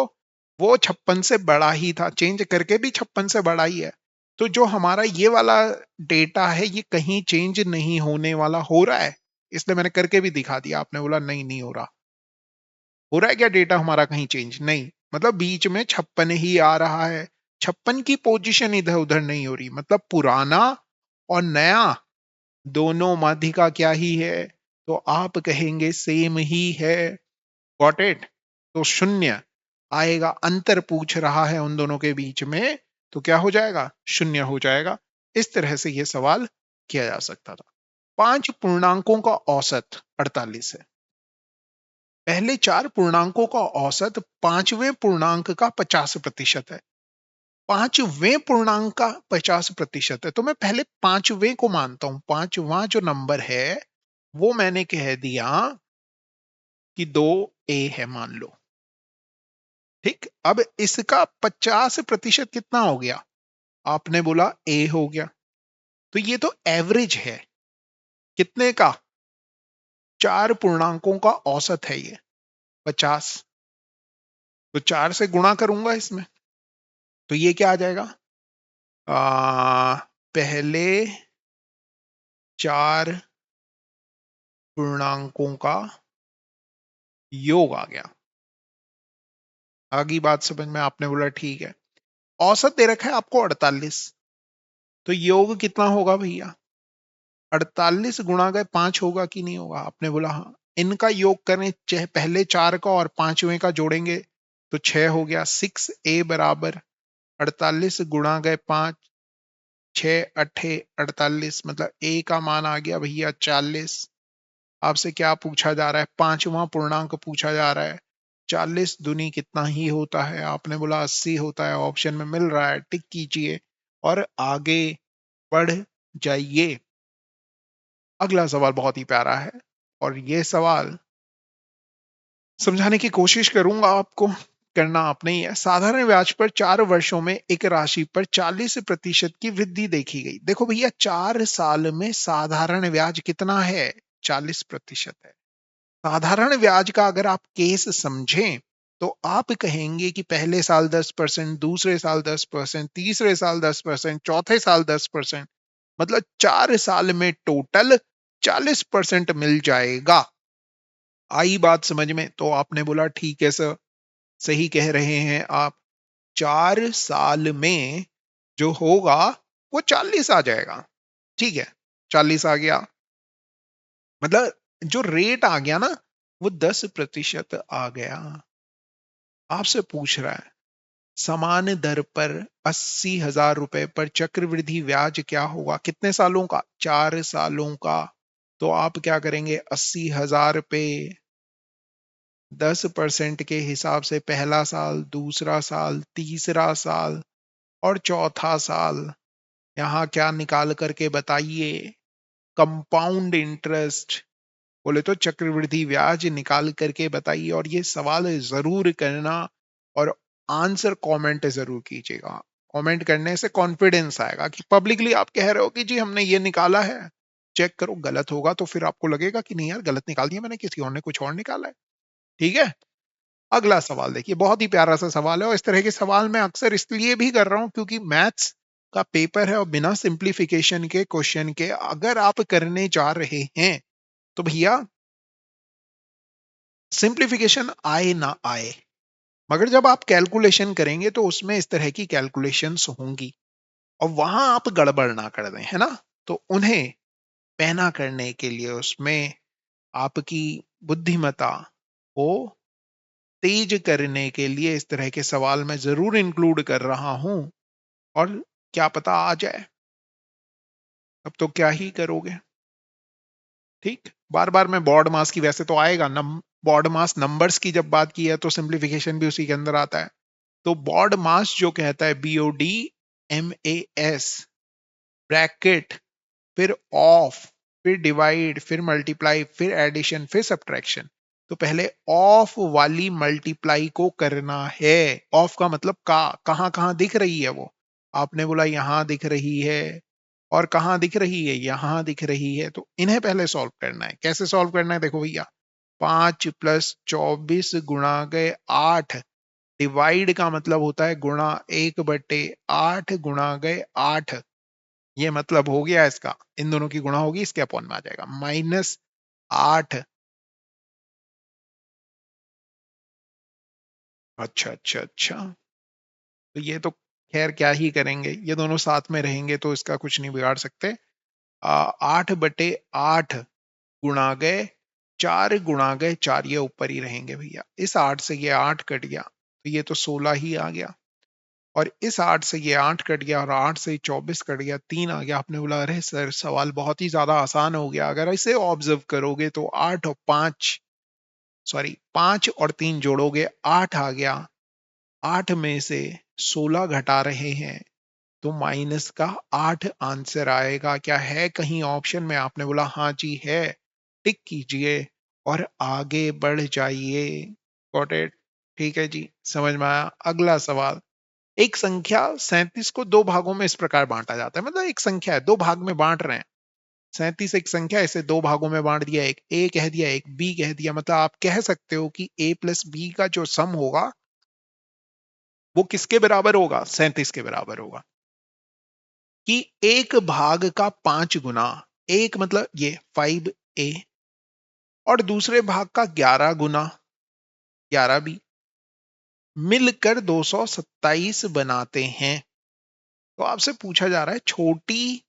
वो 56 से बड़ा ही था, चेंज करके भी 56 से बड़ा ही है। तो जो हमारा ये वाला डेटा है ये कहीं चेंज नहीं होने वाला, हो रहा है, इसलिए मैंने करके भी दिखा दिया। आपने बोला नहीं नहीं हो रहा, हो रहा है क्या डेटा हमारा कहीं चेंज नहीं, मतलब बीच में 56 ही आ रहा है, 56 की पोजीशन इधर उधर नहीं हो रही, मतलब पुराना और नया दोनों माध्यिका क्या ही है, तो आप कहेंगे सेम ही है। Got it. तो शून्य आएगा, अंतर पूछ रहा है उन दोनों के बीच में, तो क्या हो जाएगा, शून्य हो जाएगा। इस तरह से यह सवाल किया जा सकता था। 5 पूर्णांकों का औसत 48 है, पहले 4 पूर्णांकों का औसत पांचवें पूर्णांक का 50% है। पांचवें पूर्णांक का 50% है, तो मैं पहले पांचवें को मानता हूं, पांचवा जो नंबर है वो मैंने कह दिया कि 2a है, मान लो। ठीक, अब इसका 50% कितना हो गया, आपने बोला a हो गया। तो ये तो एवरेज है, कितने का, 4 पूर्णांकों का औसत है ये 50। तो 4 से गुणा करूंगा इसमें, तो ये क्या आ जाएगा, पहले 4 पूर्णांकों का योग आ गया। आगे बात समझ में, आपने बोला ठीक है। औसत दे रखा है आपको 48, तो योग कितना होगा भैया, 48 गुणा गए 5 होगा कि नहीं होगा, आपने बोला हाँ। इनका योग करें, चाहे पहले 4 का और पांचवें का जोड़ेंगे तो 6 हो गया। 6a बराबर 48 गुणा गए 5, 6 अठे 48, मतलब a का मान आ गया भैया 40। आपसे क्या पूछा जा रहा है, पांचवा पूर्णांक पूछा जा रहा है। 40 दूनी कितना ही होता है, आपने बोला 80 होता है, ऑप्शन में मिल रहा है, टिक कीजिए और आगे बढ़ जाइए। अगला सवाल बहुत ही प्यारा है और ये सवाल समझाने की कोशिश करूंगा आपको, करना आपने ही है। साधारण ब्याज पर 4 वर्षों में एक राशि पर 40% की वृद्धि देखी गई। देखो भैया 4 साल में साधारण ब्याज कितना है, 40% है। साधारण ब्याज का अगर आप केस समझें तो आप कहेंगे कि पहले साल 10%, दूसरे साल 10%, तीसरे साल 10%, चौथे साल 10%, मतलब 4 साल में टोटल 40% मिल जाएगा। आई बात समझ में? तो आपने बोला ठीक है सर, सही कह रहे हैं आप। 4 साल में जो होगा वो 40 आ जाएगा। ठीक है, 40 आ गया, मतलब जो रेट आ गया ना वो 10% आ गया। आपसे पूछ रहा है समान दर पर 80,000 रुपए पर चक्रवृद्धि ब्याज क्या होगा, कितने सालों का? 4 सालों का। तो आप क्या करेंगे? 80,000 पे 10% के हिसाब से पहला साल, दूसरा साल, तीसरा साल और चौथा साल, यहाँ क्या निकाल करके बताइए? कंपाउंड इंटरेस्ट, बोले तो चक्रवृद्धि ब्याज निकाल करके बताइए। और ये सवाल जरूर करना और आंसर कमेंट जरूर कीजिएगा। कमेंट करने से कॉन्फिडेंस आएगा कि पब्लिकली आप कह रहे हो कि जी हमने ये निकाला है। चेक करो, गलत होगा तो फिर आपको लगेगा कि नहीं यार गलत निकाल दिया मैंने, किसी और ने कुछ और निकाला है। ठीक है, अगला सवाल देखिए, बहुत ही प्यारा सा सवाल है। और इस तरह के सवाल मैं अक्सर इसलिए भी कर रहा हूं क्योंकि मैथ्स का पेपर है और बिना सिंप्लीफिकेशन के क्वेश्चन के अगर आप करने जा रहे हैं तो भैया सिंप्लीफिकेशन आए ना आए, मगर जब आप कैलकुलेशन करेंगे तो उसमें इस तरह की कैलकुलेशंस होंगी और वहां आप गड़बड़ ना कर दें, है ना? तो उन्हें पैना करने के लिए उसमें आपकी बुद्धिमत्ता को तेज करने के लिए इस तरह के सवाल मैं जरूर इंक्लूड कर रहा हूं। और क्या पता आ जाए, अब तो क्या ही करोगे। ठीक, बार बार मैं बॉड मास की, वैसे तो आएगा बॉड मास नंबर्स की जब बात की है तो सिंप्लीफिकेशन भी उसी के अंदर आता है। तो बॉड मास जो कहता है BODMAS, ब्रैकेट, फिर ऑफ, फिर डिवाइड, फिर मल्टीप्लाई, फिर एडिशन, फिर सब्ट्रैक्शन। तो पहले ऑफ वाली मल्टीप्लाई को करना है। ऑफ का मतलब का, कहां कहां दिख रही है वो? आपने बोला यहां दिख रही है, और कहां दिख रही है? यहां दिख रही है। तो इन्हें पहले सॉल्व करना है। कैसे सॉल्व करना है? देखो भैया, 5 + 24 गुणा गए 8, डिवाइड का मतलब होता है गुणा, 1/8 गुणा गए 8। ये मतलब हो गया इसका, इन दोनों की गुणा होगी, इसके अपॉन में आ जाएगा -8। अच्छा अच्छा अच्छा, तो ये तो खैर क्या ही करेंगे, ये दोनों साथ में रहेंगे तो इसका कुछ नहीं बिगाड़ सकते। 8/8 गुणा गए 4 गुणा गए 4, ये ऊपर ही रहेंगे भैया। इस 8 से ये 8 कट गया तो ये तो 16 ही आ गया, और इस 8 से ये 8 कट गया और 8 से 24 कट गया, 3 आ गया। आपने बोला अरे सर सवाल बहुत ही ज्यादा आसान हो गया। अगर इसे ऑब्जर्व करोगे तो 5 और 3 जोड़ोगे 8 आ गया, 8 में से 16 घटा रहे हैं तो -8 आंसर आएगा। क्या है कहीं ऑप्शन में? आपने बोला हाँ जी है, टिक कीजिए और आगे बढ़ जाइए। Got it? ठीक है जी, समझ में आया। अगला सवाल, एक संख्या 37 को 2 भागों में इस प्रकार बांटा जाता है, मतलब एक संख्या है 2 भाग में बांट रहे हैं। 37 एक संख्या है, इसे 2 भागों में बांट दिया, एक ए कह दिया एक बी कह दिया। मतलब आप कह सकते हो कि A+B का जो सम होगा वो किसके बराबर होगा? 37 के बराबर होगा। कि एक भाग का 5 गुना, एक मतलब ये 5A, और दूसरे भाग का 11 गुना 11B, मिलकर 227 बनाते हैं। तो आपसे पूछा जा रहा है छोटी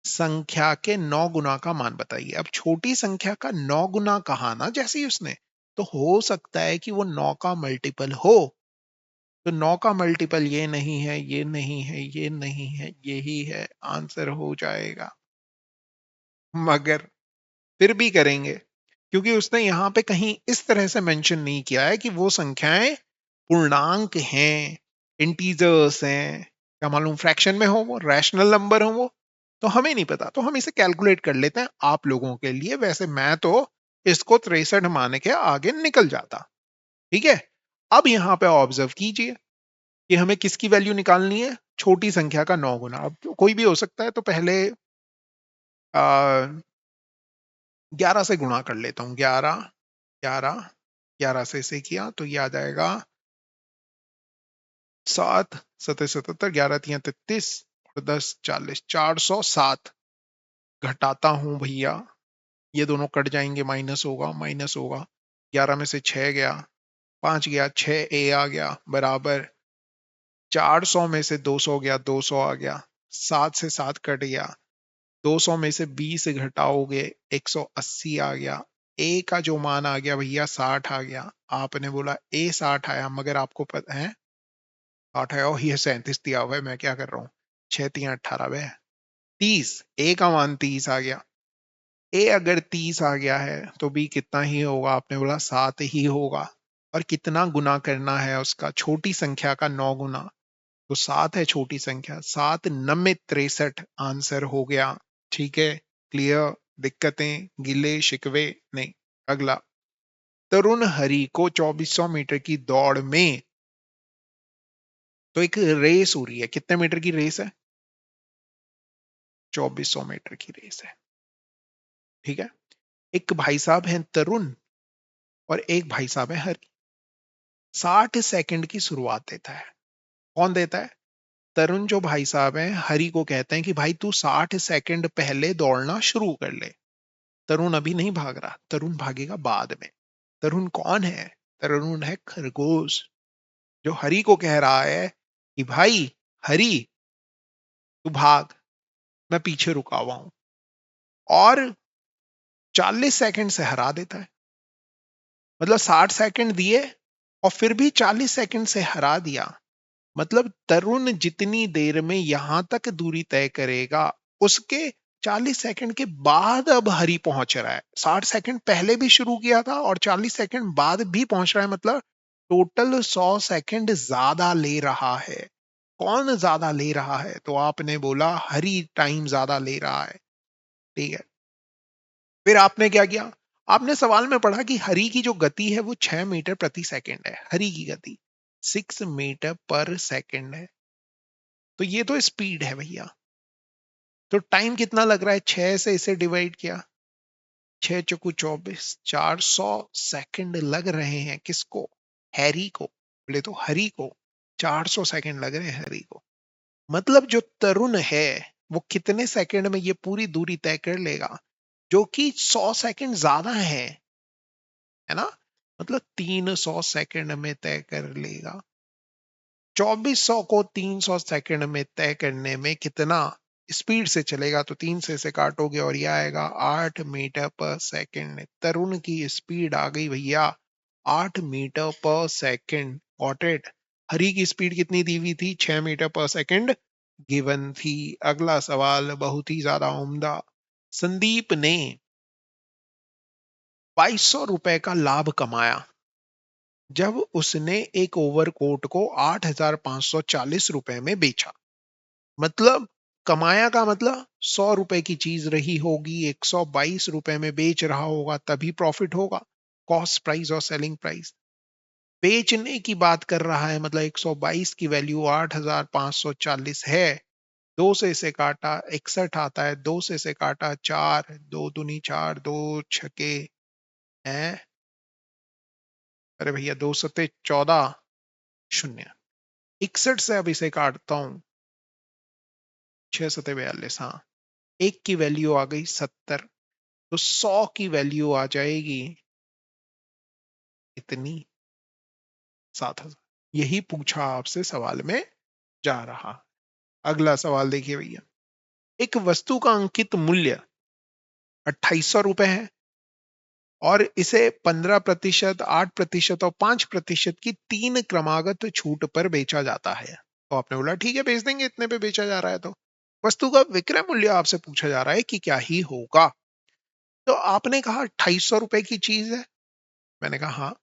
संख्या के 9 गुना का मान बताइए। अब छोटी संख्या का 9 गुना कहा ना जैसे ही उसने, तो हो सकता है कि वो 9 का मल्टीपल हो। तो 9 का मल्टीपल ये नहीं है, ये नहीं है, ये नहीं है, यही है, आंसर हो जाएगा। मगर फिर भी करेंगे क्योंकि उसने यहां पे कहीं इस तरह से मेंशन नहीं किया है कि वो संख्याएं पूर्णांक हैं, इंटीजर्स हैं, क्या मालूम फ्रैक्शन में हो, वो रैशनल नंबर हो वो। तो हमें नहीं पता, तो हम इसे कैलकुलेट कर लेते हैं आप लोगों के लिए। वैसे मैं तो इसको 63 मान के आगे निकल जाता। ठीक है, अब यहाँ पे ऑब्जर्व कीजिए कि हमें किसकी वैल्यू निकालनी है? छोटी संख्या का 9 गुना। अब कोई भी हो सकता है, तो पहले 11 से गुणा कर लेता हूँ। 11 11 11 से इसे किया तो ये आ जाएगा 7 7 77, 11 3 33 और 10 40, 407 घटाता हूं भैया। ये दोनों कट जाएंगे, माइनस होगा, माइनस होगा। 11 में से 6 गया, 5 गया, 6 ए आ गया, बराबर 400 में से 200 गया, 200 आ गया, 7 से 7 कट गया, 200 में से 20 घटाओगे 180 आ गया। ए का जो मान आ गया भैया 60 आ गया। आपने बोला ए 60 आया, मगर आपको पता है 60 आया, और ये 37 दिया हुआ है, मैं क्या कर रहा हूँ, 6 3 18 वे 30, ए का मान 30 आ गया। ए अगर 30 आ गया है तो बी कितना ही होगा, आपने बोला 7 ही होगा। और कितना गुना करना है उसका, छोटी संख्या का 9 गुना, तो 7 है छोटी संख्या, 7 9 63 आंसर हो गया। ठीक है, क्लियर, दिक्कतें गिले शिकवे नहीं। अगला, तरुण हरि को 2400 मीटर की दौड़ में, तो एक रेस हो रही है, कितने मीटर की रेस है, 2400 मीटर की रेस है। ठीक है, एक भाई साहब हैं तरुण और एक भाई साहब है हरि। 60 सेकंड की शुरुआत देता है। कौन देता है, तरुण जो भाई साहब हैं हरि को कहते हैं कि भाई तू 60 सेकंड पहले दौड़ना शुरू कर ले। तरुण अभी नहीं भाग रहा, तरुण भागेगा बाद में। तरुण कौन है, तरुण है खरगोश, जो हरि को कह रहा है कि भाई हरि तू भाग, मैं पीछे रुका हुआ हूं। और 40 सेकंड से हरा देता है। मतलब 60 सेकंड दिए और फिर भी 40 सेकंड से हरा दिया। मतलब तरुण जितनी देर में यहां तक दूरी तय करेगा, उसके 40 सेकंड के बाद अब हरि पहुंच रहा है। 60 सेकंड पहले भी शुरू किया था और 40 सेकंड बाद भी पहुंच रहा है, मतलब टोटल 100 सेकंड ज्यादा ले रहा है। कौन ज्यादा ले रहा है, तो आपने बोला हरि टाइम ज्यादा ले रहा है। ठीक है, फिर आपने क्या किया, आपने सवाल में पढ़ा कि हरि की जो गति है वो 6 मीटर प्रति सेकंड है। हरि की गति 6 मीटर पर सेकंड है, तो ये तो स्पीड है भैया। तो टाइम कितना लग रहा है, 6 से इसे डिवाइड किया, 6 चौकू 24, 400 सेकंड लग रहे हैं। किसको, हैरी को, बोले तो हरी को 400 सेकंड लग रहे हैं हरी को। मतलब जो तरुण है वो कितने सेकंड में ये पूरी दूरी तय कर लेगा, जो कि 100 सेकंड ज्यादा है ना। मतलब 300 सेकंड में तय कर लेगा। 2400 को 300 सेकंड में तय करने में कितना स्पीड से चलेगा, तो 3 से काटोगे और ये आएगा 8 मीटर पर सेकंड। तरुण की स्पीड आ गई भैया 8 मीटर पर सेकंड। Got it. हरी की स्पीड कितनी दी हुई थी, 6 मीटर पर सेकंड गिवन थी। अगला सवाल बहुत ही ज्यादा उम्दा। संदीप ने 2200 रुपए का लाभ कमाया जब उसने एक ओवरकोट को 8540 रुपए में बेचा। मतलब कमाया का मतलब 100 रुपए की चीज रही होगी, 122 रुपए में बेच रहा होगा, तभी प्रॉफिट होगा। कॉस्ट प्राइस और सेलिंग प्राइस। बेचने की बात कर रहा है, मतलब 122 की वैल्यू 8540 है। 2 से इसे काटा 61 आता है, 2 से इसे काटा 4, 2 दूनी 4, 2 छके हैं, अरे भैया 2 सत्ते 14, शून्य। 61 से अब इसे काटता हूं, 6 सत्ते 42, हाँ, एक की वैल्यू आ गई 70, तो 100 की वैल्यू आ जाएगी इतनी, 7,000। यही पूछा आपसे सवाल में जा रहा। अगला सवाल देखिए भैया, एक वस्तु का अंकित मूल्य 2800 रुपए है और इसे 15%, 8% और 5% की 3 क्रमागत छूट पर बेचा जाता है। तो आपने बोला ठीक है बेच देंगे, इतने पे बेचा जा रहा है तो। वस्तु का विक्रय मूल्य आपसे पूछा जा रहा है कि क्या ही होगा। तो आपने कहा 2800 रुपए की चीज है, मैंने कहा हाँ।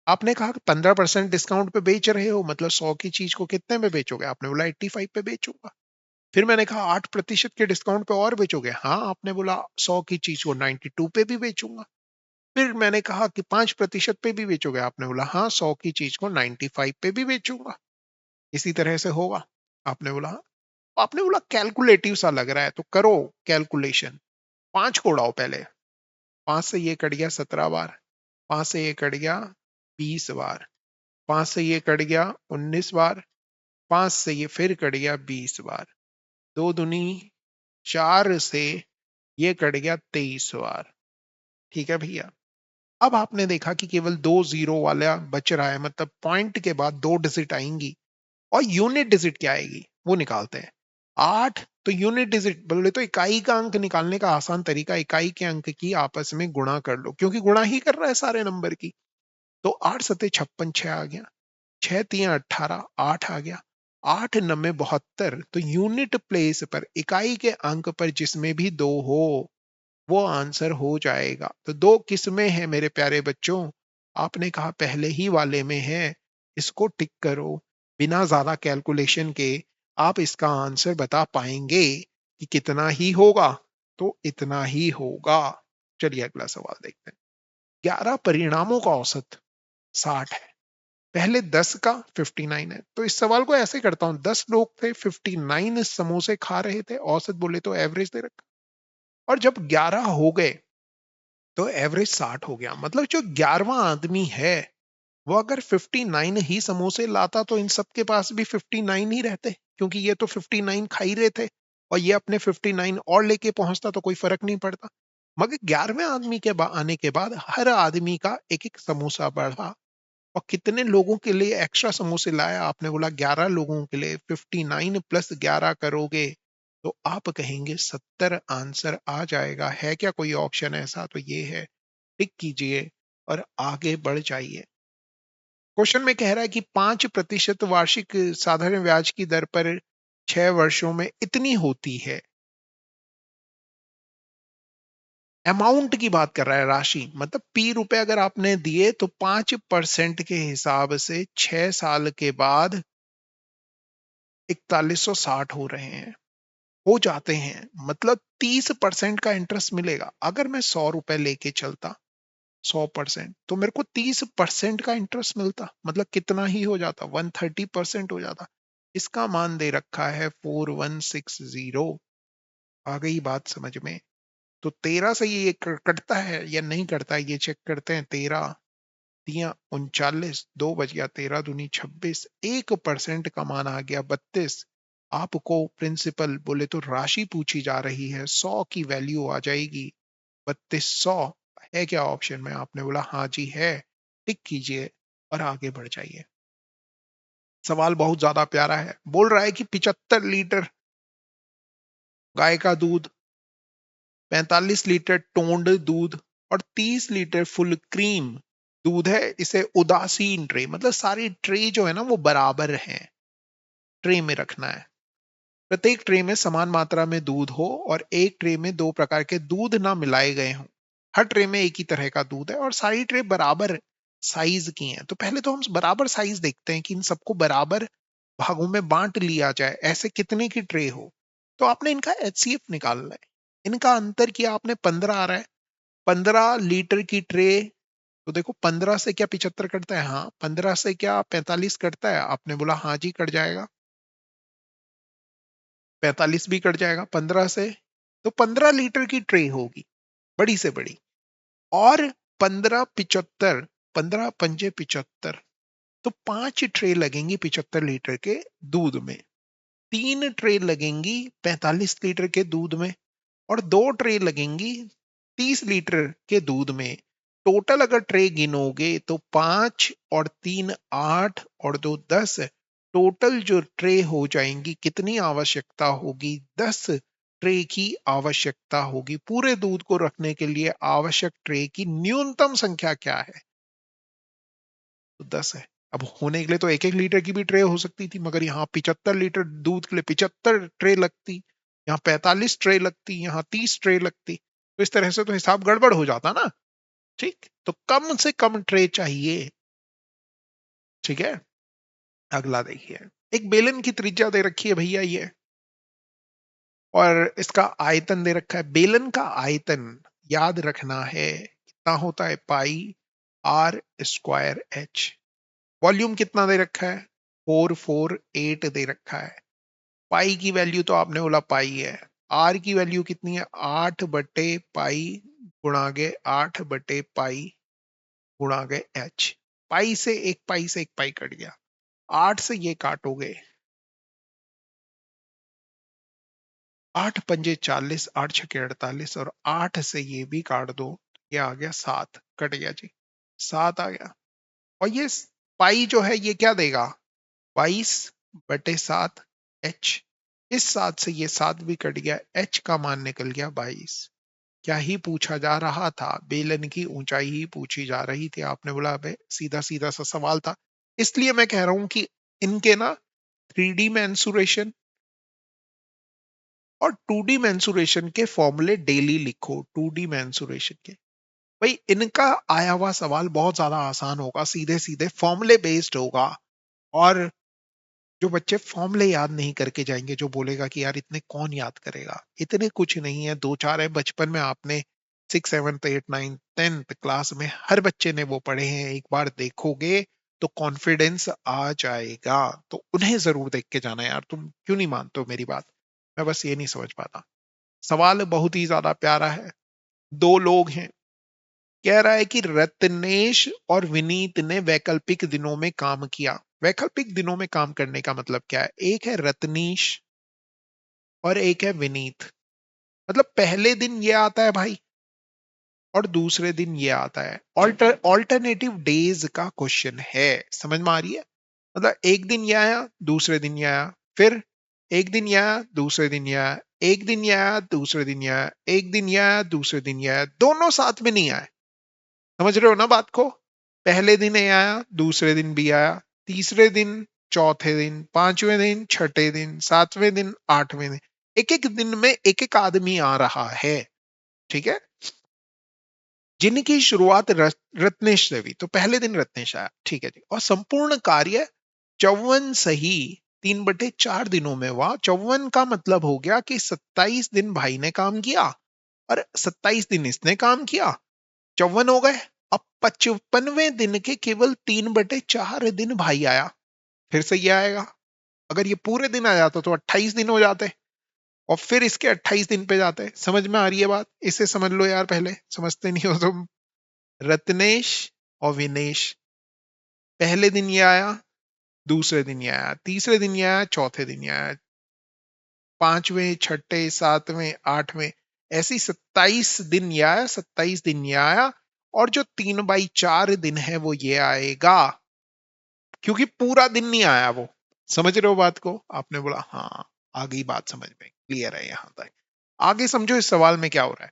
आपने कहा कि 15% डिस्काउंट पे बेच रहे हो, मतलब 100 की चीज को कितने में बेचोगे, आपने बोला 85 पे बेचूंगा। फिर मैंने कहा 8% के डिस्काउंट पे और बेचोगे, हाँ, आपने बोला 100 की चीज को 92 पे भी बेचूंगा। फिर मैंने कहा कि 5% पे भी बेचोगे, आपने बोला हाँ, 100 की चीज को 95 पे भी बेचूंगा। इसी तरह से होगा, आपने बोला हाँ। आपने बोला कैलकुलेटिव सा लग रहा है, तो करो कैलकुलेशन। 5 को उड़ाओ पहले, 5 से ये कट गया 17 बार, 5 से ये कट गया 20 बार, 5 से ये कट गया 19 बार, 5 से ये फिर कट गया 20 बार, 2 दूनी 4 से ये कट गया 23 बार। ठीक है भैया। अब आपने देखा कि केवल 2 जीरो वाला बच रहा है, मतलब पॉइंट के बाद 2 डिजिट आएंगी और यूनिट डिजिट क्या आएगी वो निकालते हैं। 8 तो यूनिट डिजिट बोले तो इकाई का अंक निकालने का आसान तरीका इकाई के अंक की आपस में गुणा कर लो, क्योंकि गुणा ही कर रहा है सारे नंबर की। तो 8 सते 56, 6 आ गया, 6 तिया 18, 8 आ गया, 8 नब्बे 72। तो यूनिट प्लेस पर इकाई के अंक पर जिसमें भी 2 हो वो आंसर हो जाएगा। तो 2 किस में है मेरे प्यारे बच्चों? आपने कहा पहले ही वाले में है, इसको टिक करो। बिना ज्यादा कैलकुलेशन के आप इसका आंसर बता पाएंगे कि कितना ही होगा। तो इतना ही होगा। चलिए अगला सवाल देखते हैं। 11 परिणामों का औसत 60 है, पहले 10 का 59 है। तो इस सवाल को ऐसे करता हूं, 10 लोग थे, 59 समोसे खा रहे थे, औसत बोले तो एवरेज दे रखा, और जब 11 हो गए तो एवरेज 60 हो गया। मतलब जो 11वां आदमी है वो अगर 59 ही समोसे लाता तो इन सब के पास भी 59 ही रहते, क्योंकि ये तो 59 खा ही रहे थे, और ये अपने 59 और लेके पहुंचता तो कोई फर्क नहीं पड़ता। मगर 11वें आदमी के आने के बाद हर आदमी का एक एक समोसा बढ़ा। और कितने लोगों के लिए एक्स्ट्रा समोसे लाया? आपने बोला 11 लोगों के लिए। 59 प्लस 11 करोगे तो आप कहेंगे 70 आंसर आ जाएगा। है क्या कोई ऑप्शन ऐसा? तो ये है, टिक कीजिए और आगे बढ़ जाइए। क्वेश्चन में कह रहा है कि 5% वार्षिक साधारण ब्याज की दर पर 6 वर्षों में इतनी होती है। अमाउंट की बात कर रहा है, राशि, मतलब पी रुपए अगर आपने दिए तो 5% के हिसाब से 6 साल के बाद 4160 हो रहे हैं, हो जाते हैं। मतलब 30% का इंटरेस्ट मिलेगा। अगर मैं 100 रुपए लेके चलता 100%, तो मेरे को 30% का इंटरेस्ट मिलता, मतलब कितना ही हो जाता, 130% हो जाता। इसका मान दे रखा है 4160। आ गई बात समझ में? तो 13 से ये कटता है या नहीं कटता है ये चेक करते हैं। 13 तिया 39, 2 बच गया, 13 दूनी 26, 1% का मान आ गया 32। आपको प्रिंसिपल बोले तो राशि पूछी जा रही है, 100 की वैल्यू आ जाएगी 3200। है क्या ऑप्शन में? आपने बोला हाँ जी है, टिक कीजिए और आगे बढ़ जाइए। सवाल बहुत ज्यादा प्यारा है। बोल रहा है कि 75 लीटर गाय का दूध, 45 लीटर टोंड दूध और 30 लीटर फुल क्रीम दूध है। इसे उदासीन ट्रे, मतलब सारी ट्रे जो है ना वो बराबर है, ट्रे में रखना है। प्रत्येक ट्रे में समान मात्रा में दूध हो और एक ट्रे में 2 प्रकार के दूध ना मिलाए गए हों। हर ट्रे में एक ही तरह का दूध है और सारी ट्रे बराबर साइज की हैं। तो पहले तो हम बराबर साइज देखते हैं कि इन सबको बराबर भागों में बांट लिया जाए। ऐसे कितने की ट्रे हो? तो आपने इनका एचसीएफ निकालना है। इनका अंतर किया आपने, 15 आ रहा है। 15 लीटर की ट्रे, तो देखो 15 से क्या 75 कटता है? हाँ। 15 से क्या 45 कटता है? आपने बोला हाँ जी कट जाएगा। 45 भी कट जाएगा 15 से। तो 15 लीटर की ट्रे होगी, बड़ी से बड़ी। और 15 75, 15 पंजे 75, तो 5 ट्रे लगेंगी 75 लीटर के दूध में, 3 ट्रे लगेंगी 45 लीटर के दूध में, और 2 ट्रे लगेंगी 30 लीटर के दूध में। टोटल अगर ट्रे गिनोगे तो 5 और 3 8 और 2 10। टोटल जो ट्रे हो जाएंगी, कितनी आवश्यकता होगी? 10 ट्रे की आवश्यकता होगी। पूरे दूध को रखने के लिए आवश्यक ट्रे की न्यूनतम संख्या क्या है? तो 10 है। अब होने के लिए तो 1-1 लीटर की भी ट्रे हो सकती थी, मगर यहाँ 75 लीटर दूध के लिए 75 ट्रे लगती, यहाँ 45 ट्रे लगती, यहाँ 30 ट्रे लगती। तो इस तरह से तो हिसाब गड़बड़ हो जाता ना। ठीक, तो कम से कम ट्रे चाहिए। ठीक है। अगला देखिए, एक बेलन की त्रिज्या दे रखी है भैया ये, और इसका आयतन दे रखा है। बेलन का आयतन याद रखना है कितना होता है? पाई आर स्क्वायर एच। वॉल्यूम कितना दे रखा है? 448 दे रखा है। पाई की वैल्यू तो आपने बोला पाई है। आर की वैल्यू कितनी है? 8/पाई गुणा के 8/पाई गुणा के एच। पाई से एक पाई कट गया, 8 से ये काटोगे, 8 पंजे 40, 8 छके 48, और 8 से ये भी काट दो, ये आ गया 7, कट गया जी, 7 आ गया। और ये पाई जो है ये क्या देगा, 22/7 एच। इस 7 से ये 7 भी कट गया, एच का मान निकल गया 22। क्या ही पूछा जा रहा था, बेलन की ऊंचाई ही पूछी जा रही थी। आपने बोला अबे सीधा सीधा सा सवाल था। इसलिए मैं कह रहा हूं कि इनके ना 3D मेंसुरेशन और 2D मेंसुरेशन के फॉर्मूले डेली लिखो, 2D मेंसुरेशन के। भाई इनका आया हुआ सवाल बहुत ज्यादा आसान होगा, सीधे सीधे फॉर्मूले बेस्ड होगा। और जो बच्चे फॉर्मूले याद नहीं करके जाएंगे, जो बोलेगा कि यार इतने कौन याद करेगा, इतने कुछ नहीं है, दो चार है। बचपन में आपने 6, 7, 8, 9, 10th क्लास में हर बच्चे ने वो पढ़े हैं, एक बार देखोगे तो कॉन्फिडेंस आ जाएगा। तो उन्हें जरूर देख के जाना यार, तुम क्यों नहीं मानते हो मेरी बात। मैं बस ये नहीं समझ पाता। सवाल बहुत ही ज्यादा प्यारा है। दो लोग हैं, कह रहा है कि रत्नेश और विनीत ने वैकल्पिक दिनों में काम किया। वैकल्पिक दिनों में काम करने का मतलब क्या है, एक है रत्नेश और एक है विनीत। मतलब पहले दिन ये आता है भाई और दूसरे दिन ये आता है। ऑल्टरनेटिव डेज का क्वेश्चन है, समझ में आ रही है। मतलब एक दिन ये आया, दूसरे दिन ये आया, फिर एक दिन ये आया, दूसरे दिन ये आया, एक दिन ये आया, दूसरे दिन ये आया, एक दिन ये आया, दूसरे दिन ये आया, दोनों साथ में नहीं आए। समझ रहे हो ना बात को। पहले दिन ये आया, दूसरे दिन भी आया, तीसरे दिन, चौथे दिन, पांचवें दिन, छठे दिन, सातवें दिन, आठवें दिन, एक एक दिन में एक एक आदमी आ रहा है। ठीक है। जिनकी शुरुआत रत्नेश से हुई, तो पहले दिन रत्नेश आया, ठीक है जी। और संपूर्ण कार्य 54 सही 3/4 दिनों में हुआ। 54 का मतलब हो गया कि 27 दिन भाई ने काम किया और 27 दिन इसने काम किया, 54 हो गए। अब 55वें दिन के केवल 3/4 दिन भाई आया, फिर से ये आएगा। अगर ये पूरे दिन आ जाता तो 28 दिन हो जाते, और फिर इसके 28 दिन पे जाते। समझ में आ रही है बात, इसे समझ लो यार, पहले समझते नहीं हो तुम। रत्नेश और विनेश, पहले दिन ये आया, दूसरे दिन ये आया, तीसरे दिन ये आया, चौथे दिन ये आया, पांचवें, छठे, सातवें, आठवें, ऐसी 27 दिन ये आया, 27 दिन ये आया। और जो 3/4 दिन है वो ये आएगा, क्योंकि पूरा दिन नहीं आया वो। समझ रहे हो बात को। आपने बोला हाँ, आ गई बात समझ में, क्लियर है यहां तक। आगे समझो इस सवाल में क्या हो रहा है।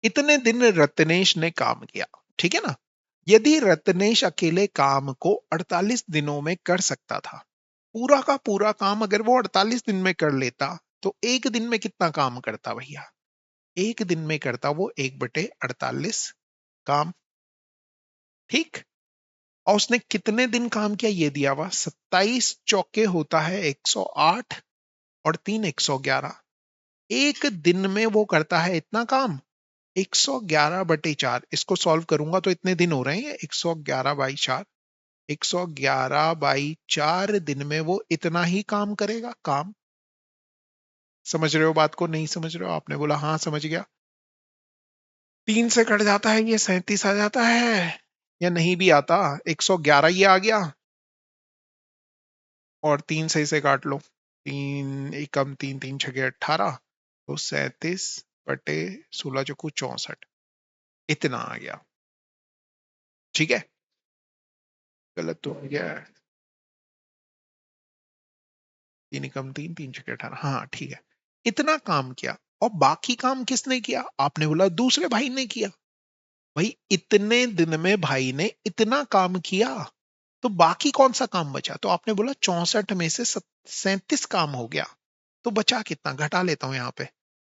इतने दिन रत्नेश ने काम किया, ठीक है ना। यदि रत्नेश अकेले काम को 48 दिनों में कर सकता था, पूरा का पूरा काम अगर वो 48 दिन में कर लेता, तो एक दिन में कितना काम करता भैया। एक दिन में करता वो 1/48 काम, ठीक। और उसने कितने दिन काम किया ये दिया हुआ, 27 चौके होता है 108, और 3 111। एक दिन में वो करता है इतना काम, 111/4। इसको सॉल्व करूंगा तो इतने दिन हो रहे हैं, 111/4। 111/4 दिन में वो इतना ही काम करेगा, काम। समझ रहे हो बात को, नहीं समझ रहे हो। आपने बोला हाँ समझ गया। 3 से कट जाता है ये, 37 आ जाता है, या नहीं भी आता, 111 ये आ गया। और 3 से इसे काट लो, 3 एकम 3, 3 छके 18, तो 37/16 × 64, इतना आ गया। ठीक है, गलत तो हो गया है। 3 एकम 3, 3 छके 18, हाँ ठीक है। इतना काम किया। और बाकी काम किसने किया, आपने बोला दूसरे भाई ने किया। भाई इतने दिन में भाई ने इतना काम किया, तो बाकी कौन सा काम बचा, तो आपने बोला 64 में से 37 काम हो गया, तो बचा कितना, घटा लेता हूं यहाँ पे।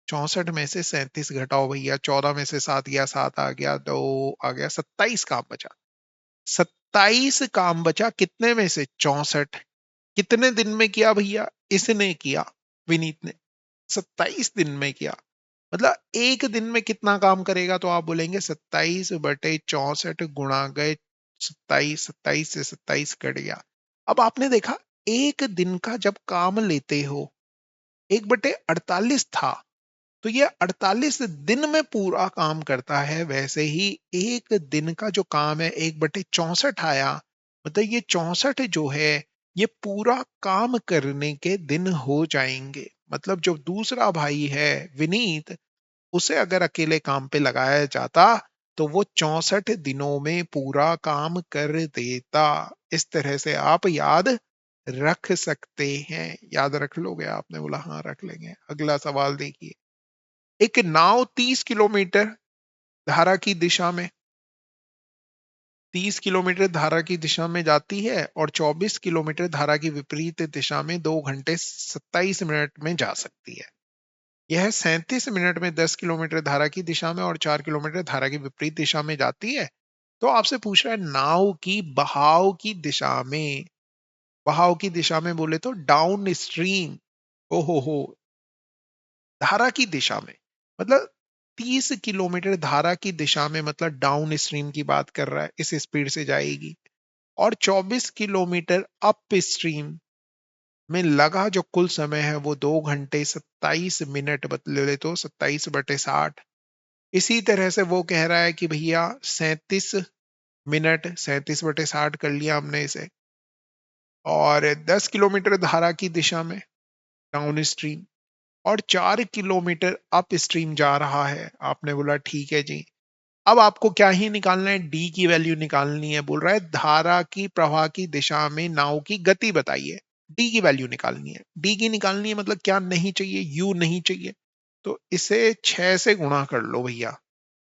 64 में से 37 घटाओ भैया, 14 में से 7 गया, 7 आ गया, 2 आ गया, 27 काम बचा। 27 काम बचा कितने में से, 64। कितने दिन में किया भैया, इसने किया, विनीत ने 27 दिन में किया। मतलब एक दिन में कितना काम करेगा, तो आप बोलेंगे 27/64 गुणा गए 27, 27 से 27 कट गया। अब आपने देखा, एक दिन का जब काम लेते हो, 1/48 था, तो ये 48 दिन में पूरा काम करता है। वैसे ही एक दिन का जो काम है 1/64 आया, मतलब ये 64 जो है ये पूरा काम करने के दिन हो जाएंगे। मतलब जो दूसरा भाई है विनीत, उसे अगर अकेले काम पे लगाया जाता तो वो 64 दिनों में पूरा काम कर देता। इस तरह से आप याद रख सकते हैं। याद रख लोगे? आपने बोला हाँ रख लेंगे। अगला सवाल देखिए। एक नाव 30 किलोमीटर धारा की दिशा में 30 किलोमीटर धारा की दिशा में जाती है और 24 किलोमीटर धारा की विपरीत दिशा में 2 घंटे 27 मिनट में जा सकती है। यह 37 मिनट में 10 किलोमीटर धारा की दिशा में और 4 किलोमीटर धारा की विपरीत दिशा में जाती है। तो आपसे पूछ रहा है नाव की बहाव की दिशा में। बहाव की दिशा में बोले तो डाउन स्ट्रीम। ओहो हो, धारा की दिशा में मतलब 30 किलोमीटर धारा की दिशा में, मतलब डाउन स्ट्रीम की बात कर रहा है, इस स्पीड से जाएगी। और 24 किलोमीटर अप स्ट्रीम में लगा जो कुल समय है वो 2 घंटे 27 मिनट बदले तो 27/60। इसी तरह से वो कह रहा है कि भैया 37 मिनट, 37/60 कर लिया हमने इसे। और 10 किलोमीटर धारा की दिशा में डाउन स्ट्रीम और 4 किलोमीटर अप स्ट्रीम जा रहा है। आपने बोला ठीक है जी। अब आपको क्या ही निकालना है? डी की वैल्यू निकालनी है। बोल रहा है धारा की प्रवाह की दिशा में नाव की गति बताइए। डी की वैल्यू निकालनी है। डी की निकालनी है मतलब क्या नहीं चाहिए? यू नहीं चाहिए। तो इसे 6 से गुणा कर लो भैया।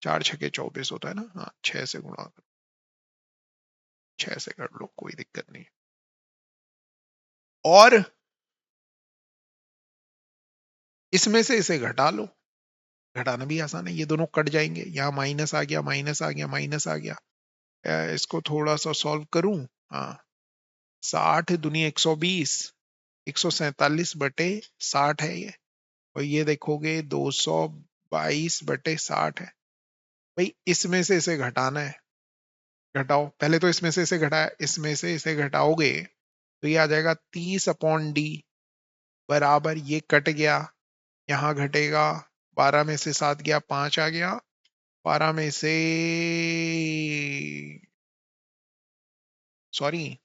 4 6 24 होता है ना। हाँ, 6 से गुणा कर, 6 से कर लो, कोई दिक्कत नहीं। और इसमें से इसे घटा लो। घटाना भी आसान है, ये दोनों कट जाएंगे। यहाँ माइनस आ गया, माइनस आ गया, माइनस आ गया। इसको थोड़ा सा सॉल्व करूं। हाँ, 60 दूनी 120, 147/60 है ये। और ये देखोगे 222/60 है। भाई इसमें से इसे घटाना है। घटाओ, पहले तो इसमें से इसे घटाया, इसमें से इसे घटाओगे तो ये आ जाएगा 30/D बराबर, ये कट गया, यहाँ घटेगा। 12 में से 7 गया, 5 आ गया। 12 में से, सॉरी,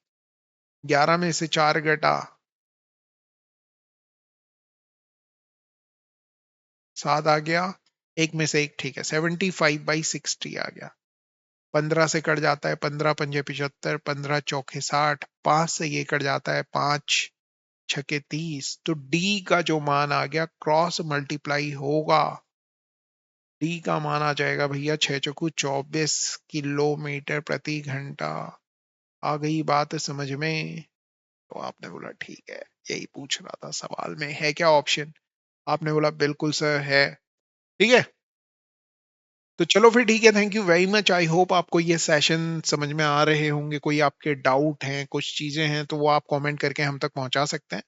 11 में से 4 घटा, 7 आ गया। एक में से एक, ठीक है, 75/60 आ गया। 15 से कट जाता है, 15 पंजे 75, 15 चौके 60, 5 से ये कट जाता है, 5 छके 30। तो डी का जो मान आ गया क्रॉस मल्टीप्लाई होगा। डी का मान आ जाएगा भैया 6 चौकू 24 किलोमीटर प्रति घंटा। आ गई बात समझ में? तो आपने बोला ठीक है, यही पूछ रहा था सवाल में, है क्या ऑप्शन? आपने बोला बिल्कुल सर है। ठीक है, तो चलो फिर ठीक है। Thank you very much. I hope आपको ये सेशन समझ में आ रहे होंगे। कोई आपके डाउट हैं, कुछ चीजें हैं, तो वो आप कमेंट करके हम तक पहुंचा सकते हैं।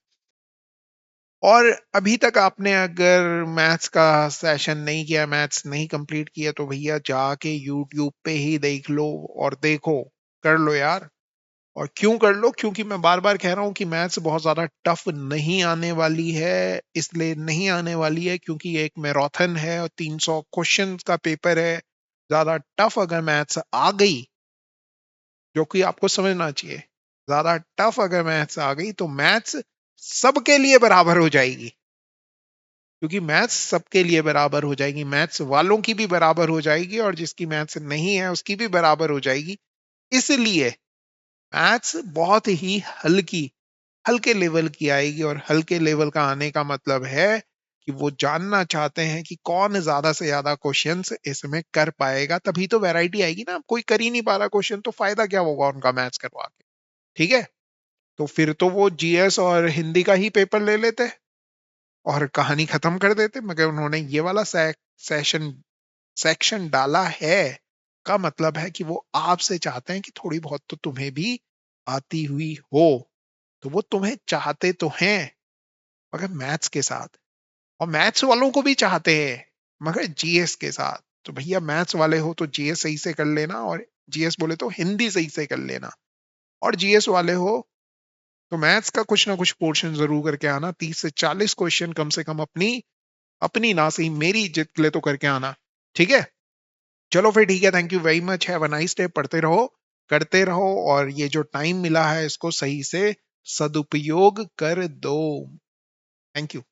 और अभी तक आपने अगर मैथ्स का सेशन नहीं किया, मैथ्स नहीं कंप्लीट किया, तो भैया जाके यूट्यूब पे ही देख लो और देखो, कर लो यार। और क्यों कर लो? क्योंकि मैं बार बार कह रहा हूं कि मैथ्स बहुत ज्यादा टफ नहीं आने वाली है। इसलिए नहीं आने वाली है क्योंकि ये एक मैराथन है और 300 क्वेश्चन का पेपर है। ज्यादा टफ अगर मैथ्स आ गई, जो कि आपको समझना चाहिए, ज्यादा टफ अगर मैथ्स आ गई तो मैथ्स सबके लिए बराबर हो जाएगी। क्योंकि मैथ्स सबके लिए बराबर हो जाएगी, मैथ्स वालों की भी बराबर हो जाएगी और जिसकी मैथ्स नहीं है उसकी भी बराबर हो जाएगी। इसलिए मैथ्स बहुत ही हल्की, हल्के लेवल की आएगी। और हल्के लेवल का आने का मतलब है कि वो जानना चाहते हैं कि कौन ज्यादा से ज्यादा क्वेश्चंस इसमें कर पाएगा। तभी तो वैरायटी आएगी ना। कोई कर ही नहीं पा रहा क्वेश्चन, तो फायदा क्या होगा उनका मैथ्स करवा के? ठीक है, तो फिर तो वो जीएस और हिंदी का ही पेपर ले लेते और कहानी खत्म कर देते। मगर उन्होंने ये वाला सेशन सेक्शन डाला है, का मतलब है कि वो आपसे चाहते हैं कि थोड़ी बहुत तो तुम्हें भी आती हुई हो। तो वो तुम्हें चाहते तो हैं, मगर मैथ्स के साथ। और मैथ्स वालों को भी चाहते हैं, मगर जीएस के साथ। तो भैया मैथ्स वाले हो तो जीएस सही से कर लेना, और जीएस बोले तो हिंदी सही से कर लेना। और जीएस वाले हो तो मैथ्स का कुछ ना कुछ पोर्शन जरूर करके आना। 30 से 40 क्वेश्चन कम से कम अपनी अपनी ना सही मेरी इज्जत के लिए तो करके आना। ठीक है? चलो फिर ठीक है, thank you very much, have a nice day, पढ़ते रहो, करते रहो और ये जो टाइम मिला है इसको सही से सदुपयोग कर दो। Thank you.